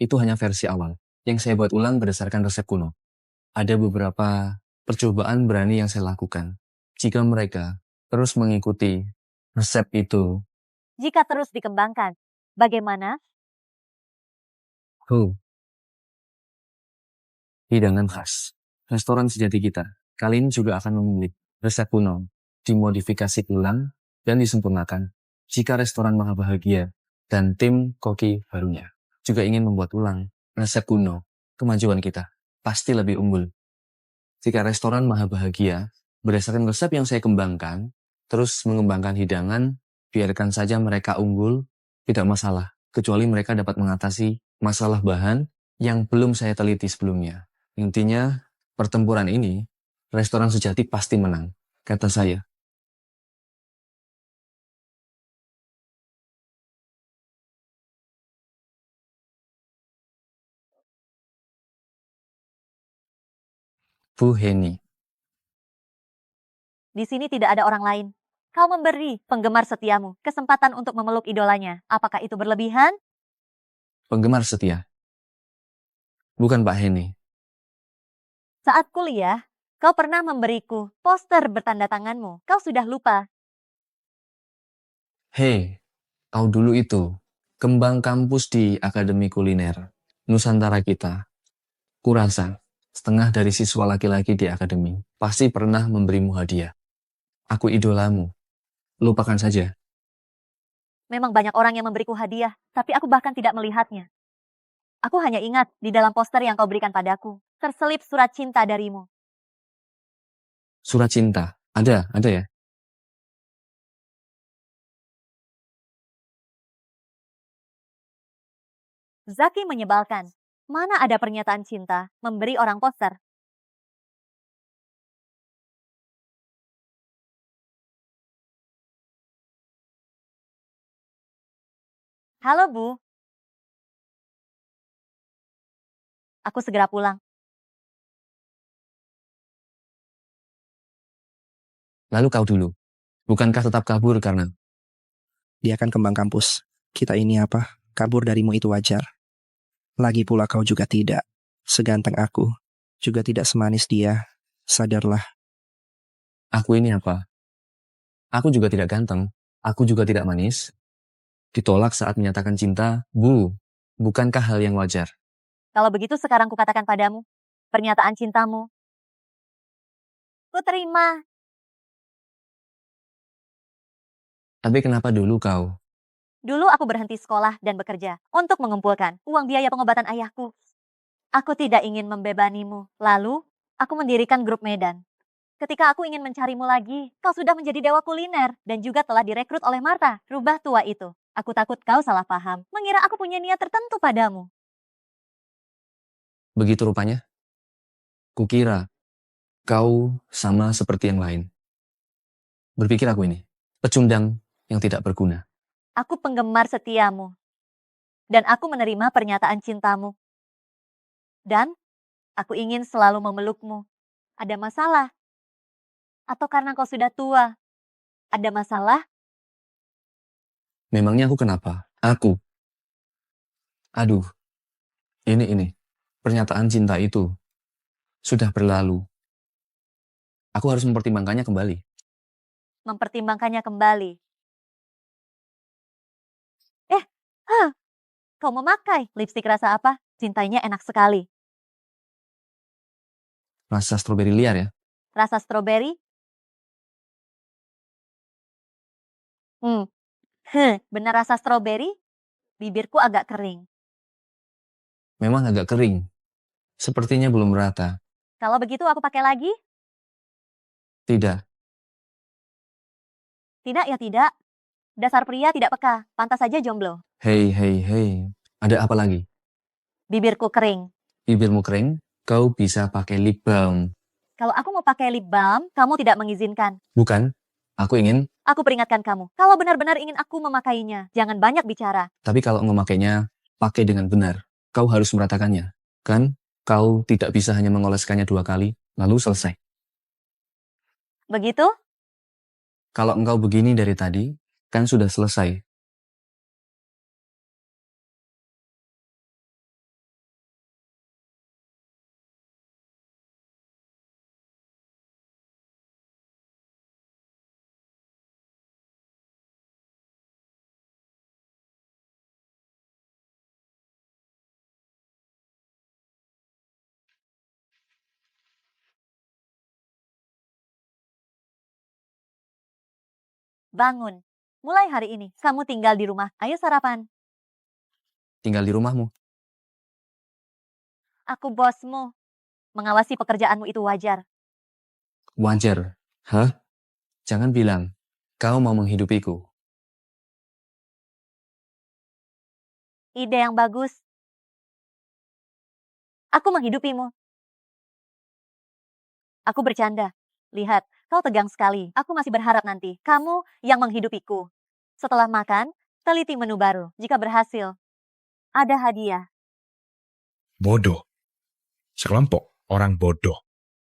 Itu hanya versi awal, yang saya buat ulang berdasarkan resep kuno. Ada beberapa percobaan berani yang saya lakukan. Jika mereka terus mengikuti resep itu, jika terus dikembangkan, bagaimana? hidangan khas restoran sejati kita, kalian juga akan memilih Resep kuno, dimodifikasi ulang dan disempurnakan. Jika restoran Mahabahagia dan tim koki barunya juga ingin membuat ulang resep kuno, kemajuan kita pasti lebih unggul. Jika restoran Mahabahagia berdasarkan resep yang saya kembangkan, terus mengembangkan hidangan, biarkan saja mereka unggul, tidak masalah, kecuali mereka dapat mengatasi masalah bahan yang belum saya teliti sebelumnya. Intinya, pertempuran ini, restoran sejati pasti menang, kata saya. Bu Heni. Di sini tidak ada orang lain. Kau memberi penggemar setiamu kesempatan untuk memeluk idolanya. Apakah itu berlebihan? Penggemar setia. Bukan Pak Heni. Saat kuliah, kau pernah memberiku poster bertanda tanganmu. Kau sudah lupa. Hei, kau dulu itu, kembang kampus di Akademi Kuliner, Nusantara kita. Kurasa, setengah dari siswa laki-laki di akademi pasti pernah memberimu hadiah. Aku idolamu. Lupakan saja. Memang banyak orang yang memberiku hadiah, tapi aku bahkan tidak melihatnya. Aku hanya ingat di dalam poster yang kau berikan padaku, terselip surat cinta darimu. Surat cinta. Ada ya? Zaki menyebalkan. Mana ada pernyataan cinta memberi orang poster? Halo Bu. Aku segera pulang. Lalu kau dulu. Bukankah tetap kabur karena... Dia kan kembang kampus. Kita ini apa? Kabur darimu itu wajar. Lagi pula kau juga tidak. Seganteng aku. Juga tidak semanis dia. Sadarlah. Aku ini apa? Aku juga tidak ganteng. Aku juga tidak manis. Ditolak saat menyatakan cinta, Bu. Bukankah hal yang wajar? Kalau begitu sekarang kukatakan padamu, pernyataan cintamu. Ku terima. Tapi kenapa dulu kau? Dulu aku berhenti sekolah dan bekerja untuk mengumpulkan uang biaya pengobatan ayahku. Aku tidak ingin membebanimu. Lalu, aku mendirikan grup Medan. Ketika aku ingin mencarimu lagi, kau sudah menjadi dewa kuliner dan juga telah direkrut oleh Marta, rubah tua itu. Aku takut kau salah paham, mengira aku punya niat tertentu padamu. Begitu rupanya? Kukira kau sama seperti yang lain. Berpikir aku ini, pecundang yang tidak berguna. Aku penggemar setiamu. Dan aku menerima pernyataan cintamu. Dan aku ingin selalu memelukmu. Ada masalah? Atau karena kau sudah tua? Ada masalah? Memangnya aku kenapa? Aku. Aduh. Ini. Pernyataan cinta itu sudah berlalu. Aku harus mempertimbangkannya kembali. Mempertimbangkannya kembali. Kau memakai lipstik rasa apa? Cintanya enak sekali. Rasa stroberi liar ya? Rasa stroberi? Benar rasa stroberi? Bibirku agak kering. Memang agak kering. Sepertinya belum rata. Kalau begitu aku pakai lagi? Tidak. Tidak ya tidak. Dasar pria tidak peka, pantas saja jomblo. Hei. Ada apa lagi? Bibirku kering. Bibirmu kering? Kau bisa pakai lip balm. Kalau aku mau pakai lip balm, kamu tidak mengizinkan. Bukan. Aku ingin. Aku peringatkan kamu. Kalau benar-benar ingin aku memakainya, jangan banyak bicara. Tapi kalau memakainya, pakai dengan benar. Kau harus meratakannya. Kan? Kau tidak bisa hanya mengoleskannya 2 kali, lalu selesai. Begitu? Kalau engkau begini dari tadi, kan sudah selesai. bangun. Mulai hari ini, kamu tinggal di rumah. Ayo sarapan. Tinggal di rumahmu. Aku bosmu. Mengawasi pekerjaanmu itu wajar. Wajar. Hah? Jangan bilang, kau mau menghidupiku. Ide yang bagus. Aku menghidupimu. Aku bercanda. Lihat, kau tegang sekali. Aku masih berharap nanti kamu yang menghidupiku. Setelah makan, teliti menu baru. Jika berhasil, ada hadiah. Bodoh. Sekelompok orang bodoh.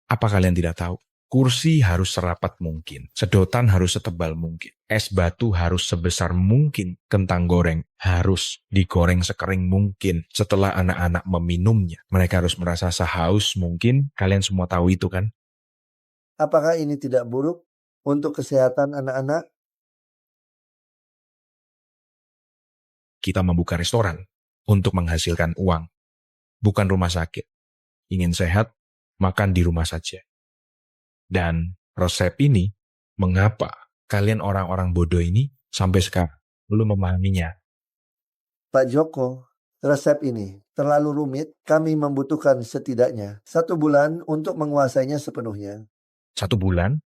Apa kalian tidak tahu? Kursi harus serapat mungkin, sedotan harus setebal mungkin, es batu harus sebesar mungkin, kentang goreng harus digoreng sekering mungkin. Setelah anak-anak meminumnya, mereka harus merasa sehaus mungkin. Kalian semua tahu itu kan? Apakah ini tidak buruk untuk kesehatan anak-anak? Kita membuka restoran untuk menghasilkan uang, bukan rumah sakit. Ingin sehat, makan di rumah saja. Dan resep ini, mengapa kalian orang-orang bodoh ini sampai sekarang belum memahaminya? Pak Joko, resep ini terlalu rumit. Kami membutuhkan setidaknya 1 bulan untuk menguasainya sepenuhnya. 1 bulan?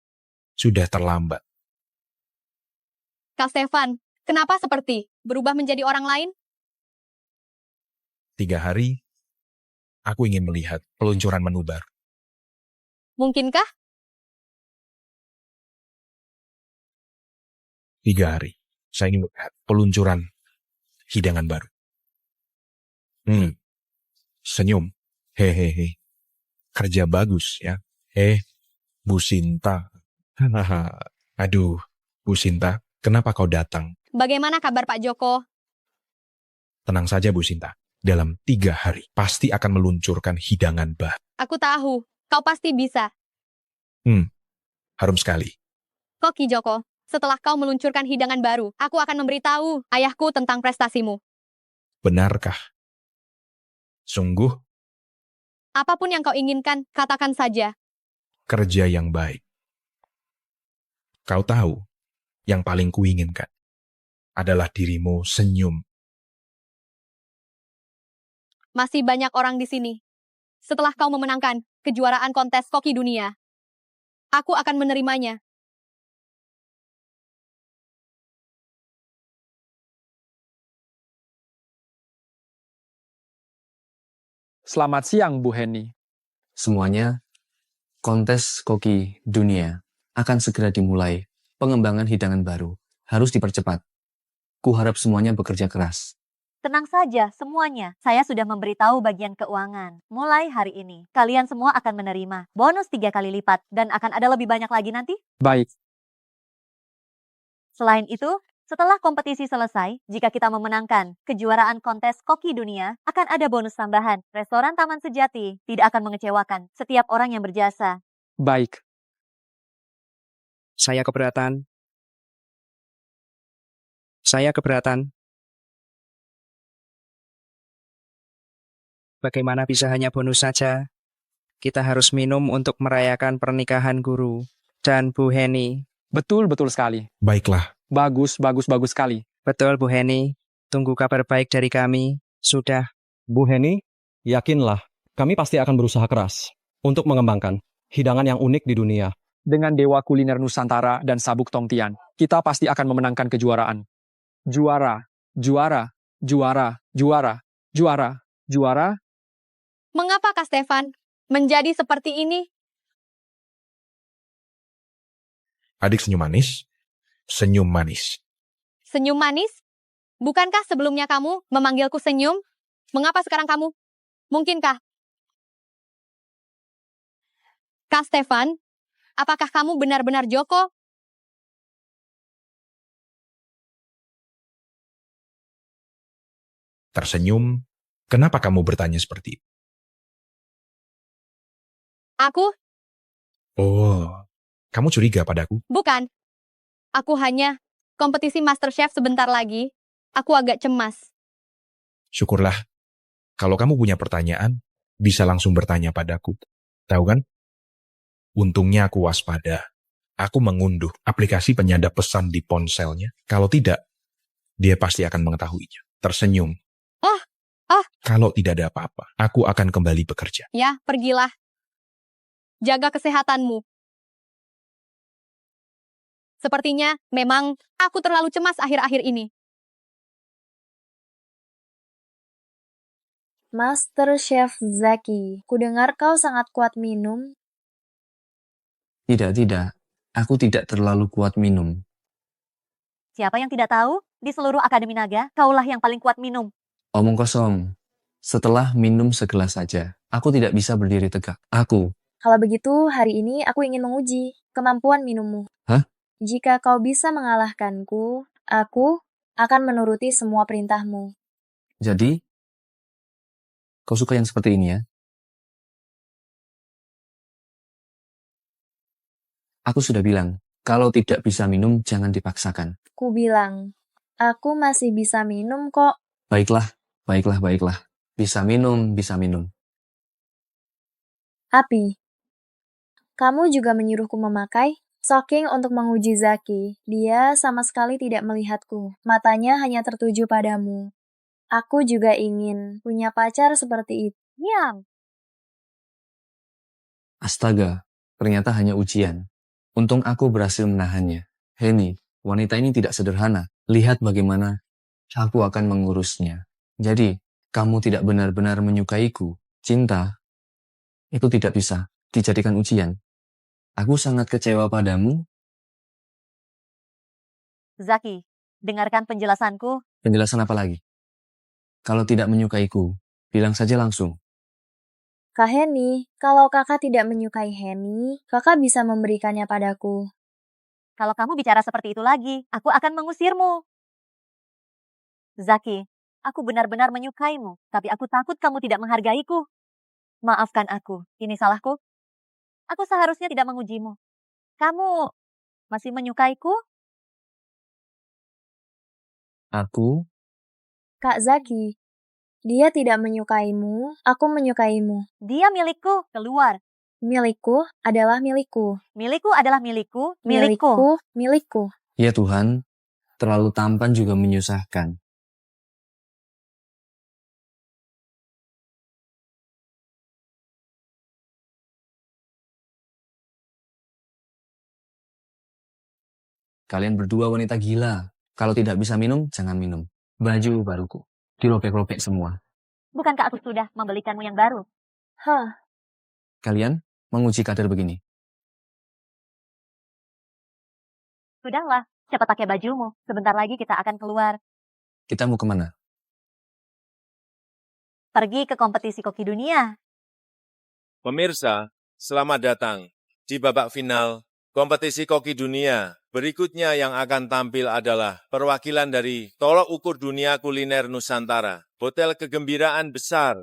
Sudah terlambat. Kak Stefan, kenapa seperti berubah menjadi orang lain? 3 hari, aku ingin melihat peluncuran menu baru. Mungkinkah? 3 hari, saya ingin melihat peluncuran hidangan baru. Senyum. Hehehe. Kerja bagus ya. Bu Sinta. Aduh, Bu Sinta, kenapa kau datang? Bagaimana kabar Pak Joko? Tenang saja Bu Sinta. Dalam 3 hari, pasti akan meluncurkan hidangan baru. Aku tahu, kau pasti bisa. Harum sekali. Koki Joko, setelah kau meluncurkan hidangan baru, aku akan memberitahu ayahku tentang prestasimu. Benarkah? Sungguh, Apapun yang kau inginkan, katakan saja. kerja yang baik. Kau tahu, yang paling kuinginkan adalah dirimu senyum. Masih banyak orang di sini. Setelah kau memenangkan kejuaraan kontes koki dunia, aku akan menerimanya. Selamat siang, Bu Heni. Semuanya, kontes koki dunia akan segera dimulai. Pengembangan hidangan baru harus dipercepat. Kuharap semuanya bekerja keras. Tenang saja semuanya. Saya sudah memberitahu bagian keuangan. Mulai hari ini, kalian semua akan menerima bonus 3 kali lipat dan akan ada lebih banyak lagi nanti. Baik. Selain itu, setelah kompetisi selesai, jika kita memenangkan kejuaraan kontes koki dunia, akan ada bonus tambahan. Restoran Taman Sejati tidak akan mengecewakan setiap orang yang berjasa. Baik. Saya keberatan. Bagaimana bisa hanya bonus saja? Kita harus minum untuk merayakan pernikahan guru dan Bu Heni. Betul sekali. Baiklah. Bagus sekali. Betul, Bu Heni. Tunggu kabar baik dari kami. Sudah. Bu Heni, yakinlah, kami pasti akan berusaha keras untuk mengembangkan hidangan yang unik di dunia. Dengan Dewa Kuliner Nusantara dan Sabuk Tongtian, kita pasti akan memenangkan kejuaraan. Juara, juara, juara, juara, juara, juara. Mengapa Kak Stefan menjadi seperti ini? Adik senyum manis. Senyum manis. Senyum manis? Bukankah sebelumnya kamu memanggilku senyum? Mengapa sekarang kamu? Mungkinkah? Kak Stefan, apakah kamu benar-benar Joko? Tersenyum. Kenapa kamu bertanya seperti itu? Aku? Oh, kamu curiga padaku? Bukan. Aku hanya kompetisi MasterChef sebentar lagi. Aku agak cemas. Syukurlah. Kalau kamu punya pertanyaan, bisa langsung bertanya padaku. Tahu kan? Untungnya aku waspada. Aku mengunduh aplikasi penyadap pesan di ponselnya. Kalau tidak, dia pasti akan mengetahuinya. Tersenyum. Kalau tidak ada apa-apa, aku akan kembali bekerja. Ya, pergilah. Jaga kesehatanmu. Sepertinya memang aku terlalu cemas akhir-akhir ini. Master Chef Zaki, kudengar kau sangat kuat minum. Tidak. Aku tidak terlalu kuat minum. Siapa yang tidak tahu? Di seluruh Akademi Naga, kaulah yang paling kuat minum. Omong kosong. Setelah minum segelas saja, aku tidak bisa berdiri tegak. Kalau begitu, hari ini aku ingin menguji kemampuan minummu. Hah? Jika kau bisa mengalahkanku, aku akan menuruti semua perintahmu. Jadi, kau suka yang seperti ini ya? Aku sudah bilang, kalau tidak bisa minum, jangan dipaksakan. Ku bilang, aku masih bisa minum kok. Baiklah. Bisa minum. Api, kamu juga menyuruhku memakai? Soking untuk menguji Zaki, dia sama sekali tidak melihatku. Matanya hanya tertuju padamu. Aku juga ingin punya pacar seperti itu. Diam. Astaga, ternyata hanya ujian. Untung aku berhasil menahannya. Henny, wanita ini tidak sederhana. Lihat bagaimana aku akan mengurusnya. Jadi, kamu tidak benar-benar menyukaiku. Cinta, itu tidak bisa dijadikan ujian. Aku sangat kecewa padamu. Zaki, dengarkan penjelasanku. Penjelasan apa lagi? Kalau tidak menyukaiku, bilang saja langsung. Kak Henny, kalau kakak tidak menyukai Henny, kakak bisa memberikannya padaku. Kalau kamu bicara seperti itu lagi, aku akan mengusirmu. Zaki, aku benar-benar menyukaimu, tapi aku takut kamu tidak menghargaiku. Maafkan aku, ini salahku. Aku seharusnya tidak mengujimu. Kamu masih menyukaiku? Aku? Kak Zaki, dia tidak menyukaimu, aku menyukaimu. Dia milikku, keluar. Milikku adalah milikku. Milikku adalah milikku, Milikku. Ya Tuhan, terlalu tampan juga menyusahkan. Kalian berdua wanita gila. Kalau tidak bisa minum, jangan minum. Baju baruku dirobek-robek semua. Bukankah aku sudah membelikanmu yang baru? Kalian menguji kader begini. Sudahlah, cepat pakai bajumu. Sebentar lagi kita akan keluar. Kita mau kemana? Pergi ke kompetisi koki dunia. Pemirsa, selamat datang di babak final kompetisi koki dunia. Berikutnya yang akan tampil adalah perwakilan dari Tolok Ukur Dunia Kuliner Nusantara, Hotel Kegembiraan Besar.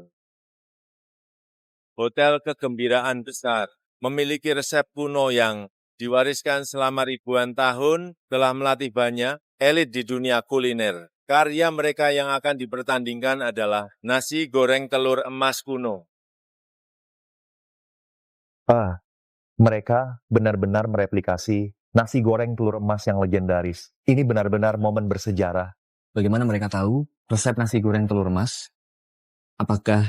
Hotel Kegembiraan Besar memiliki resep kuno yang diwariskan selama ribuan tahun, telah melatih banyak elit di dunia kuliner. Karya mereka yang akan dipertandingkan adalah nasi goreng telur emas kuno. Mereka benar-benar mereplikasi nasi goreng telur emas yang legendaris. Ini benar-benar momen bersejarah. Bagaimana mereka tahu resep nasi goreng telur emas? Apakah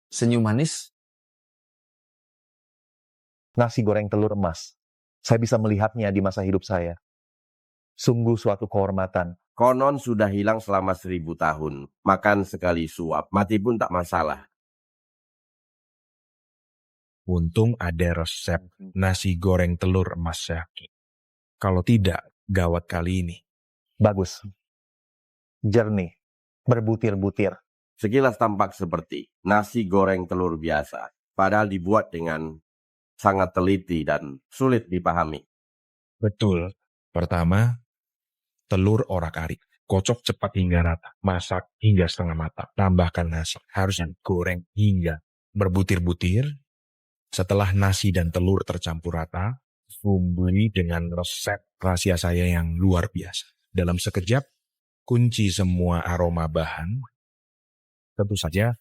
senyum manis? Nasi goreng telur emas. Saya bisa melihatnya di masa hidup saya. Sungguh suatu kehormatan. Konon sudah hilang selama 1000 tahun. Makan sekali suap, mati pun tak masalah. Untung ada resep nasi goreng telur emas Zaki. Kalau tidak, gawat kali ini. Bagus. Jernih. Berbutir-butir. Sekilas tampak seperti nasi goreng telur biasa. Padahal dibuat dengan sangat teliti dan sulit dipahami. Betul. Pertama, telur orak-arik. Kocok cepat hingga rata. Masak hingga setengah matang. Tambahkan nasi. Harus digoreng hingga berbutir-butir. Setelah nasi dan telur tercampur rata, bumbui dengan resep rahasia saya yang luar biasa. Dalam sekejap, kunci semua aroma bahan. Tentu saja,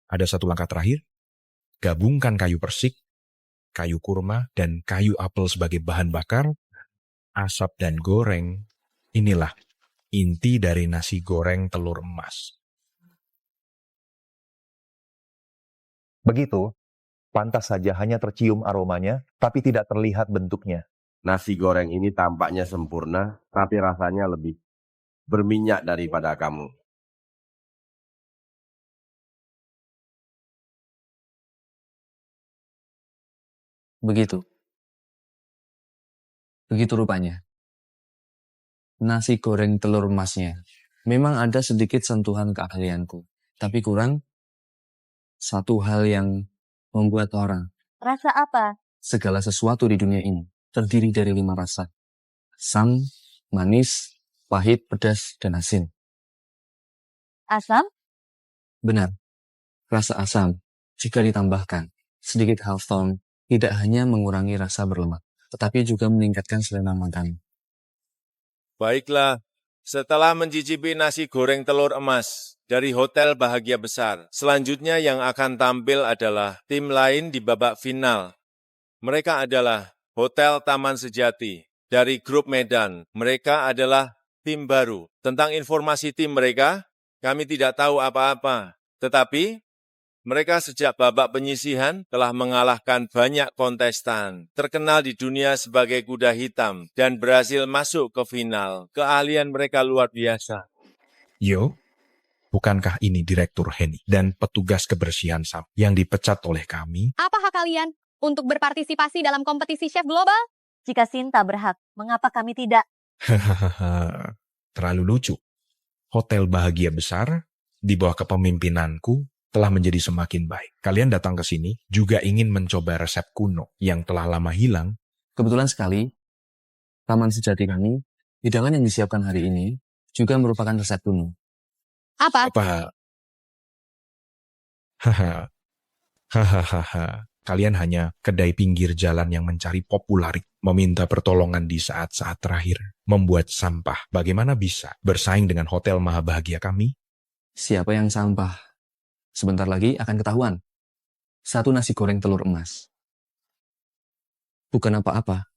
ada satu langkah terakhir. Gabungkan kayu persik, kayu kurma, dan kayu apel sebagai bahan bakar, asap dan goreng. Inilah inti dari nasi goreng telur emas. Begitu, pantas saja hanya tercium aromanya, tapi tidak terlihat bentuknya. Nasi goreng ini tampaknya sempurna, tapi rasanya lebih berminyak daripada kamu. Begitu. Begitu rupanya. Nasi goreng telur emasnya. Memang ada sedikit sentuhan keahlianku. Tapi kurang satu hal yang membuat orang. Rasa apa? Segala sesuatu di dunia ini terdiri dari 5 rasa. Asam, manis, pahit, pedas, dan asin. Asam? Benar. Rasa asam, jika ditambahkan sedikit halftone, tidak hanya mengurangi rasa berlemak, tetapi juga meningkatkan selera makan. Baiklah, setelah mencicipi nasi goreng telur emas dari Hotel Bahagia Besar, selanjutnya yang akan tampil adalah tim lain di babak final. Mereka adalah Hotel Taman Sejati dari grup Medan. Mereka adalah tim baru. Tentang informasi tim mereka, kami tidak tahu apa-apa. Tetapi, mereka sejak babak penyisihan telah mengalahkan banyak kontestan, terkenal di dunia sebagai kuda hitam, dan berhasil masuk ke final. Keahlian mereka luar biasa. Yo, bukankah ini Direktur Henny dan petugas kebersihan SAP yang dipecat oleh kami? Apa hak kalian untuk berpartisipasi dalam kompetisi chef global? Jika Sinta berhak, mengapa kami tidak? Hahaha, terlalu lucu. Hotel Bahagia Besar di bawah kepemimpinanku telah menjadi semakin baik. Kalian datang ke sini juga ingin mencoba resep kuno yang telah lama hilang. Kebetulan sekali, Taman Sejati kami, hidangan yang disiapkan hari ini juga merupakan resep kuno. Apa? Hahaha. Kalian hanya kedai pinggir jalan yang mencari popularik, meminta pertolongan di saat-saat terakhir, membuat sampah. Bagaimana bisa bersaing dengan Hotel Maha Bahagia kami? Siapa yang sampah? Sebentar lagi akan ketahuan. 1 nasi goreng telur emas. Bukan apa-apa.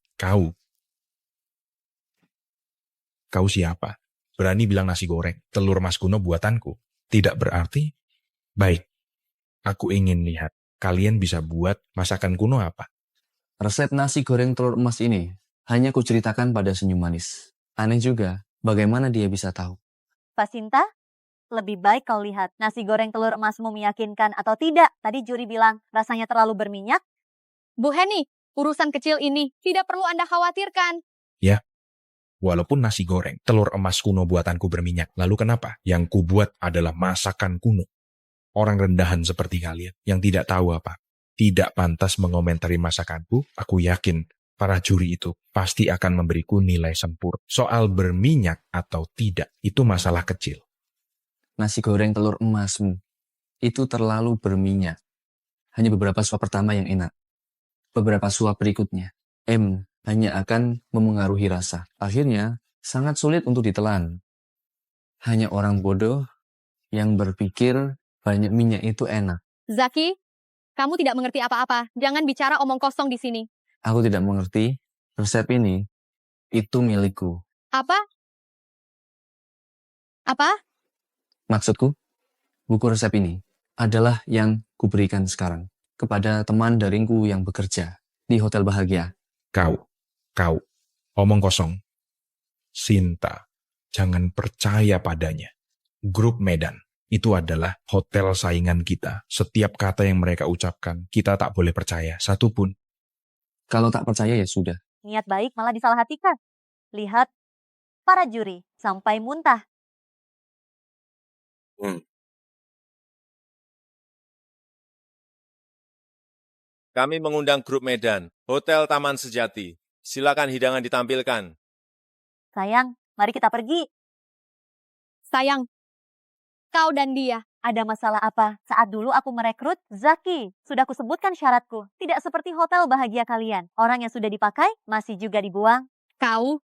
Kau siapa? Berani bilang nasi goreng, telur emas kuno buatanku. Tidak berarti? Baik, aku ingin lihat. Kalian bisa buat masakan kuno apa? Resep nasi goreng telur emas ini hanya kuceritakan pada senyum manis. Aneh juga, bagaimana dia bisa tahu? Pak Sinta? Lebih baik kau lihat nasi goreng telur emasmu meyakinkan atau tidak. Tadi juri bilang rasanya terlalu berminyak. Bu Henny, urusan kecil ini tidak perlu Anda khawatirkan. Ya, walaupun nasi goreng telur emas kuno buatanku berminyak, lalu kenapa? Yang kubuat adalah masakan kuno. Orang rendahan seperti kalian yang tidak tahu apa, tidak pantas mengomentari masakanku. Aku yakin para juri itu pasti akan memberiku nilai sempurna. Soal berminyak atau tidak, itu masalah kecil. Nasi goreng telur emasmu itu terlalu berminyak. Hanya beberapa suap pertama yang enak. Beberapa suap berikutnya, hanya akan memengaruhi rasa. Akhirnya, sangat sulit untuk ditelan. Hanya orang bodoh yang berpikir banyak minyak itu enak. Zaki, kamu tidak mengerti apa-apa. Jangan bicara omong kosong di sini. Aku tidak mengerti. Resep ini, itu milikku. Apa? Apa? Maksudku, buku resep ini adalah yang kuberikan sekarang kepada teman daringku yang bekerja di Hotel Bahagia. Kau, omong kosong. Sinta, jangan percaya padanya. Grup Medan, itu adalah hotel saingan kita. Setiap kata yang mereka ucapkan, kita tak boleh percaya, satupun. Kalau tak percaya ya sudah. Niat baik malah disalahartikan. Lihat para juri sampai muntah. Kami mengundang grup Medan, Hotel Taman Sejati. Silakan hidangan ditampilkan. Sayang, mari kita pergi. Sayang, kau dan dia. Ada masalah apa? Saat dulu aku merekrut Zaki. Sudah kusebutkan syaratku. Tidak seperti Hotel Bahagia kalian. Orang yang sudah dipakai masih juga dibuang. Kau,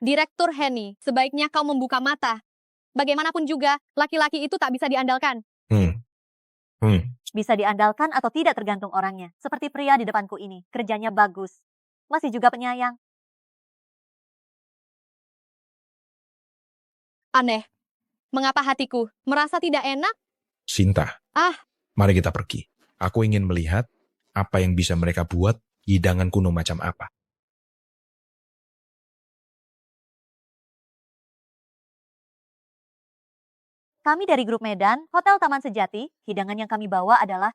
Direktur Henny, sebaiknya kau membuka mata. Bagaimanapun juga, laki-laki itu tak bisa diandalkan. Bisa diandalkan atau tidak tergantung orangnya. Seperti pria di depanku ini, kerjanya bagus. Masih juga penyayang. Aneh. Mengapa hatiku merasa tidak enak? Sinta, Ah, mari kita pergi. Aku ingin melihat apa yang bisa mereka buat, hidangan kuno macam apa. Kami dari grup Medan, Hotel Taman Sejati, hidangan yang kami bawa adalah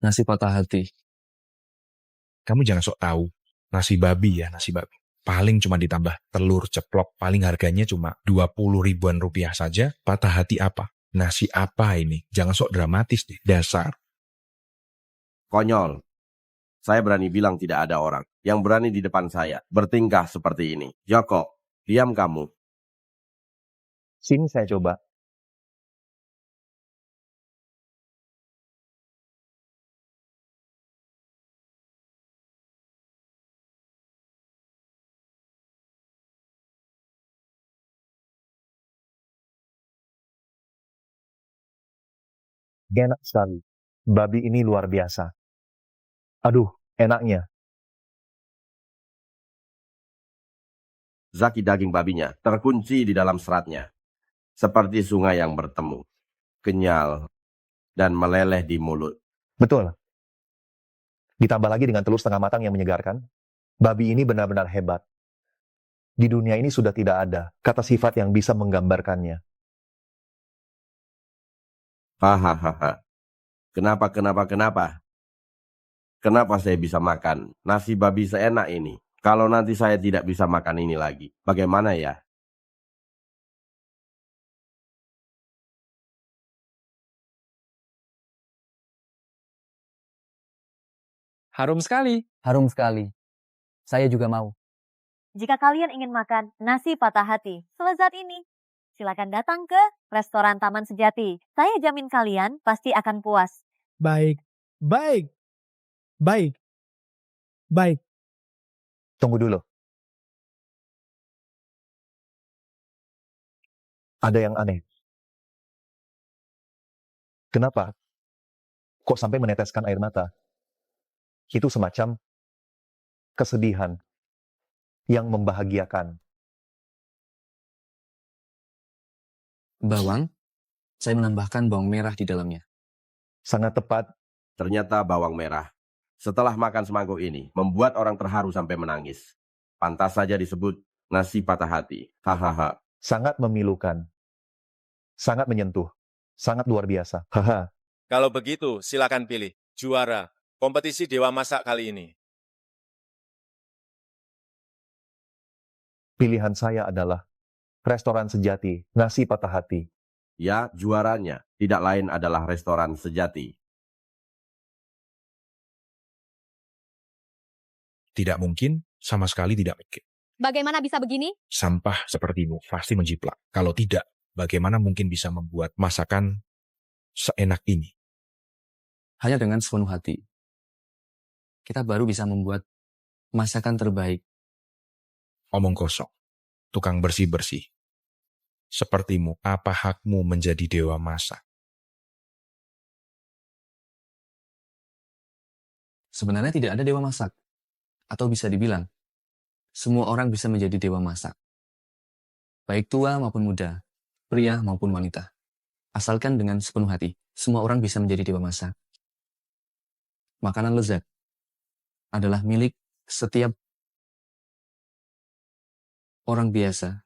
Nasi patah hati. Kamu jangan sok tahu. Nasi babi ya, nasi babi. Paling cuma ditambah telur ceplok, paling harganya cuma 20 ribuan rupiah saja. Patah hati apa? Nasi apa ini? Jangan sok dramatis deh, dasar. Konyol. Saya berani bilang tidak ada orang yang berani di depan saya bertingkah seperti ini. Joko, diam kamu. Sini saya coba. Enak sekali. Babi ini luar biasa. Aduh, enaknya. Zaki daging babinya terkunci di dalam seratnya. Seperti sungai yang bertemu. Kenyal dan meleleh di mulut. Betul. Ditambah lagi dengan telur setengah matang yang menyegarkan. Babi ini benar-benar hebat. Di dunia ini sudah tidak ada kata sifat yang bisa menggambarkannya. Hahaha. Kenapa? Kenapa saya bisa makan nasi babi seenak ini? Kalau nanti saya tidak bisa makan ini lagi, bagaimana ya? Harum sekali. Harum sekali. Saya juga mau. jika kalian ingin makan nasi patah hati selezat ini, silakan datang ke restoran Taman Sejati. Saya jamin kalian pasti akan puas. Baik. Tunggu dulu. Ada yang aneh. Kenapa? Kok sampai meneteskan air mata? Itu semacam kesedihan yang membahagiakan. Bawang, saya menambahkan bawang merah di dalamnya. Sangat tepat. Ternyata bawang merah. Setelah makan semangkuk ini, membuat orang terharu sampai menangis. Pantas saja disebut nasi patah hati. Hahaha. Sangat memilukan. Sangat menyentuh. Sangat luar biasa. Haha. Kalau begitu, silakan pilih juara kompetisi Dewa Masak kali ini. Pilihan saya adalah restoran sejati, nasi patah hati. Ya, juaranya tidak lain adalah restoran Sejati. Tidak mungkin, sama sekali tidak mungkin. bagaimana bisa begini? Sampah sepertimu pasti menjiplak. Kalau tidak, bagaimana mungkin bisa membuat masakan seenak ini? Hanya dengan sepenuh hati. Kita baru bisa membuat masakan terbaik. Omong kosong. Tukang bersih-bersih. Sepertimu, apa hakmu menjadi dewa masak? Sebenarnya tidak ada dewa masak. Atau bisa dibilang, semua orang bisa menjadi dewa masak. Baik tua maupun muda, pria maupun wanita. Asalkan dengan sepenuh hati, semua orang bisa menjadi dewa masak. Makanan lezat adalah milik setiap orang biasa.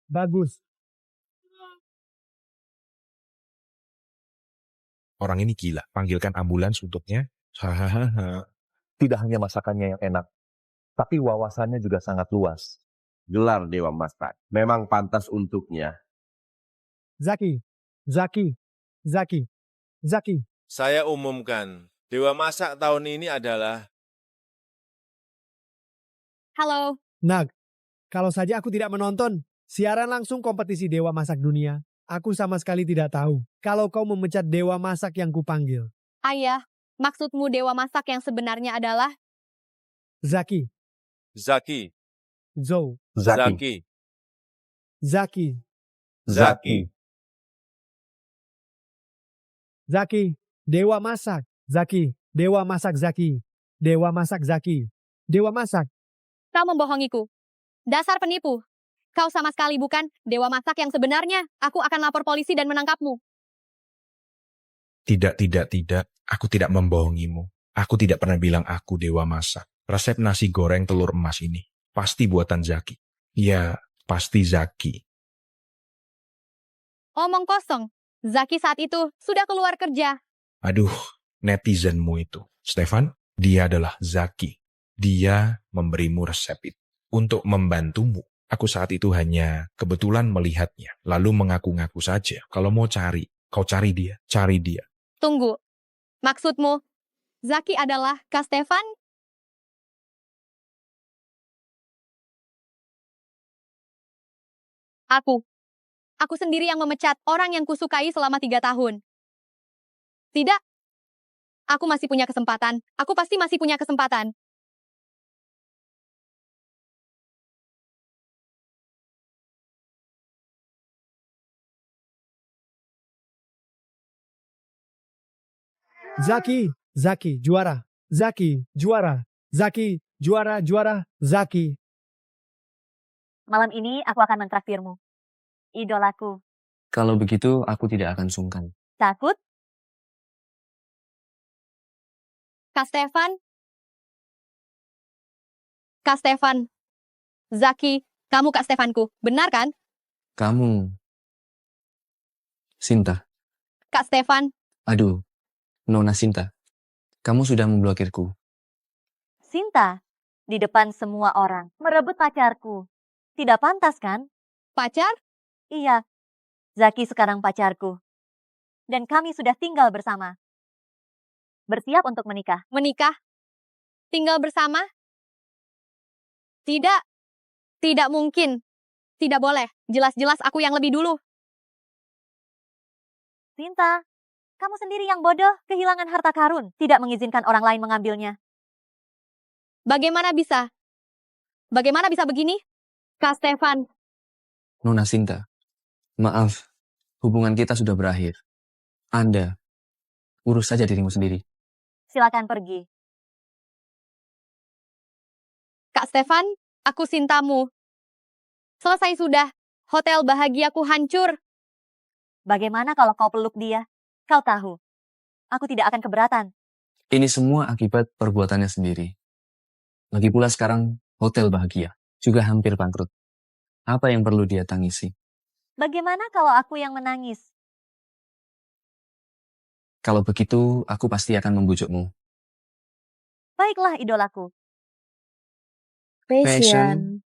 Bagus. Orang ini gila. Panggilkan ambulans untuknya. Hahaha. Tidak hanya masakannya yang enak, tapi wawasannya juga sangat luas. Gelar Dewa Masak memang pantas untuknya. Zaki, Zaki, Zaki, Zaki. Saya umumkan, Dewa Masak tahun ini adalah Halo, Nag, kalau saja aku tidak menonton siaran langsung kompetisi Dewa Masak Dunia, aku sama sekali tidak tahu kalau kau memecat Dewa Masak yang kupanggil. Ayah. Maksudmu Dewa Masak yang sebenarnya adalah Zaki, Zaki, Zou, Zaki, Zaki, Zaki. Zaki, Dewa Masak, Zaki, Dewa Masak Zaki, Dewa Masak Zaki, Dewa Masak. kau membohongiku. Dasar penipu. Kau sama sekali bukan Dewa Masak yang sebenarnya. Aku akan lapor polisi dan menangkapmu. Tidak. Aku tidak membohongimu. Aku tidak pernah bilang aku Dewa Masak. Resep nasi goreng telur emas ini pasti buatan Zaki. Ya, pasti Zaki. Omong kosong. Zaki saat itu sudah keluar kerja. Aduh, netizenmu itu. Stefan, dia adalah Zaki. Dia memberimu resep itu untuk membantumu. Aku saat itu hanya kebetulan melihatnya, lalu mengaku-ngaku saja. Kalau mau cari, kau cari dia. Cari dia. Tunggu. Maksudmu, Zaki adalah Kak Stefan? Aku sendiri yang memecat orang yang kusukai selama 3 tahun. Tidak. Aku masih punya kesempatan. Aku pasti masih punya kesempatan. Zaki, Zaki, juara. Zaki, juara. Zaki, juara, juara. Zaki. Malam ini aku akan mentraktirmu. Idolaku. Kalau begitu, aku tidak akan sungkan. Takut? Kak Stefan? Kak Stefan. Zaki, kamu Kak Stefanku. Benar kan? Kamu, Sinta. Kak Stefan. Aduh, Nona Sinta. Kamu sudah memblokirku. Sinta, di depan semua orang, merebut pacarku. Tidak pantas kan? Pacar? Iya, Zaki sekarang pacarku. Dan kami sudah tinggal bersama. Bersiap untuk menikah. Menikah? Tinggal bersama? Tidak. Tidak mungkin. Tidak boleh. Jelas-jelas aku yang lebih dulu. Sinta, kamu sendiri yang bodoh, kehilangan harta karun, tidak mengizinkan orang lain mengambilnya. Bagaimana bisa? Bagaimana bisa begini? Kak Stefan. Nona Sinta, maaf, hubungan kita sudah berakhir. Anda, urus saja dirimu sendiri. Silakan pergi. Kak Stefan, aku Sintamu. Selesai sudah. Hotel bahagiaku hancur. Bagaimana kalau kau peluk dia? Kau tahu, aku tidak akan keberatan. Ini semua akibat perbuatannya sendiri. Lagi pula sekarang hotel bahagia juga hampir bangkrut. Apa yang perlu dia tangisi? Bagaimana kalau aku yang menangis? Kalau begitu, aku pasti akan membujukmu. Baiklah idolaku. Passion.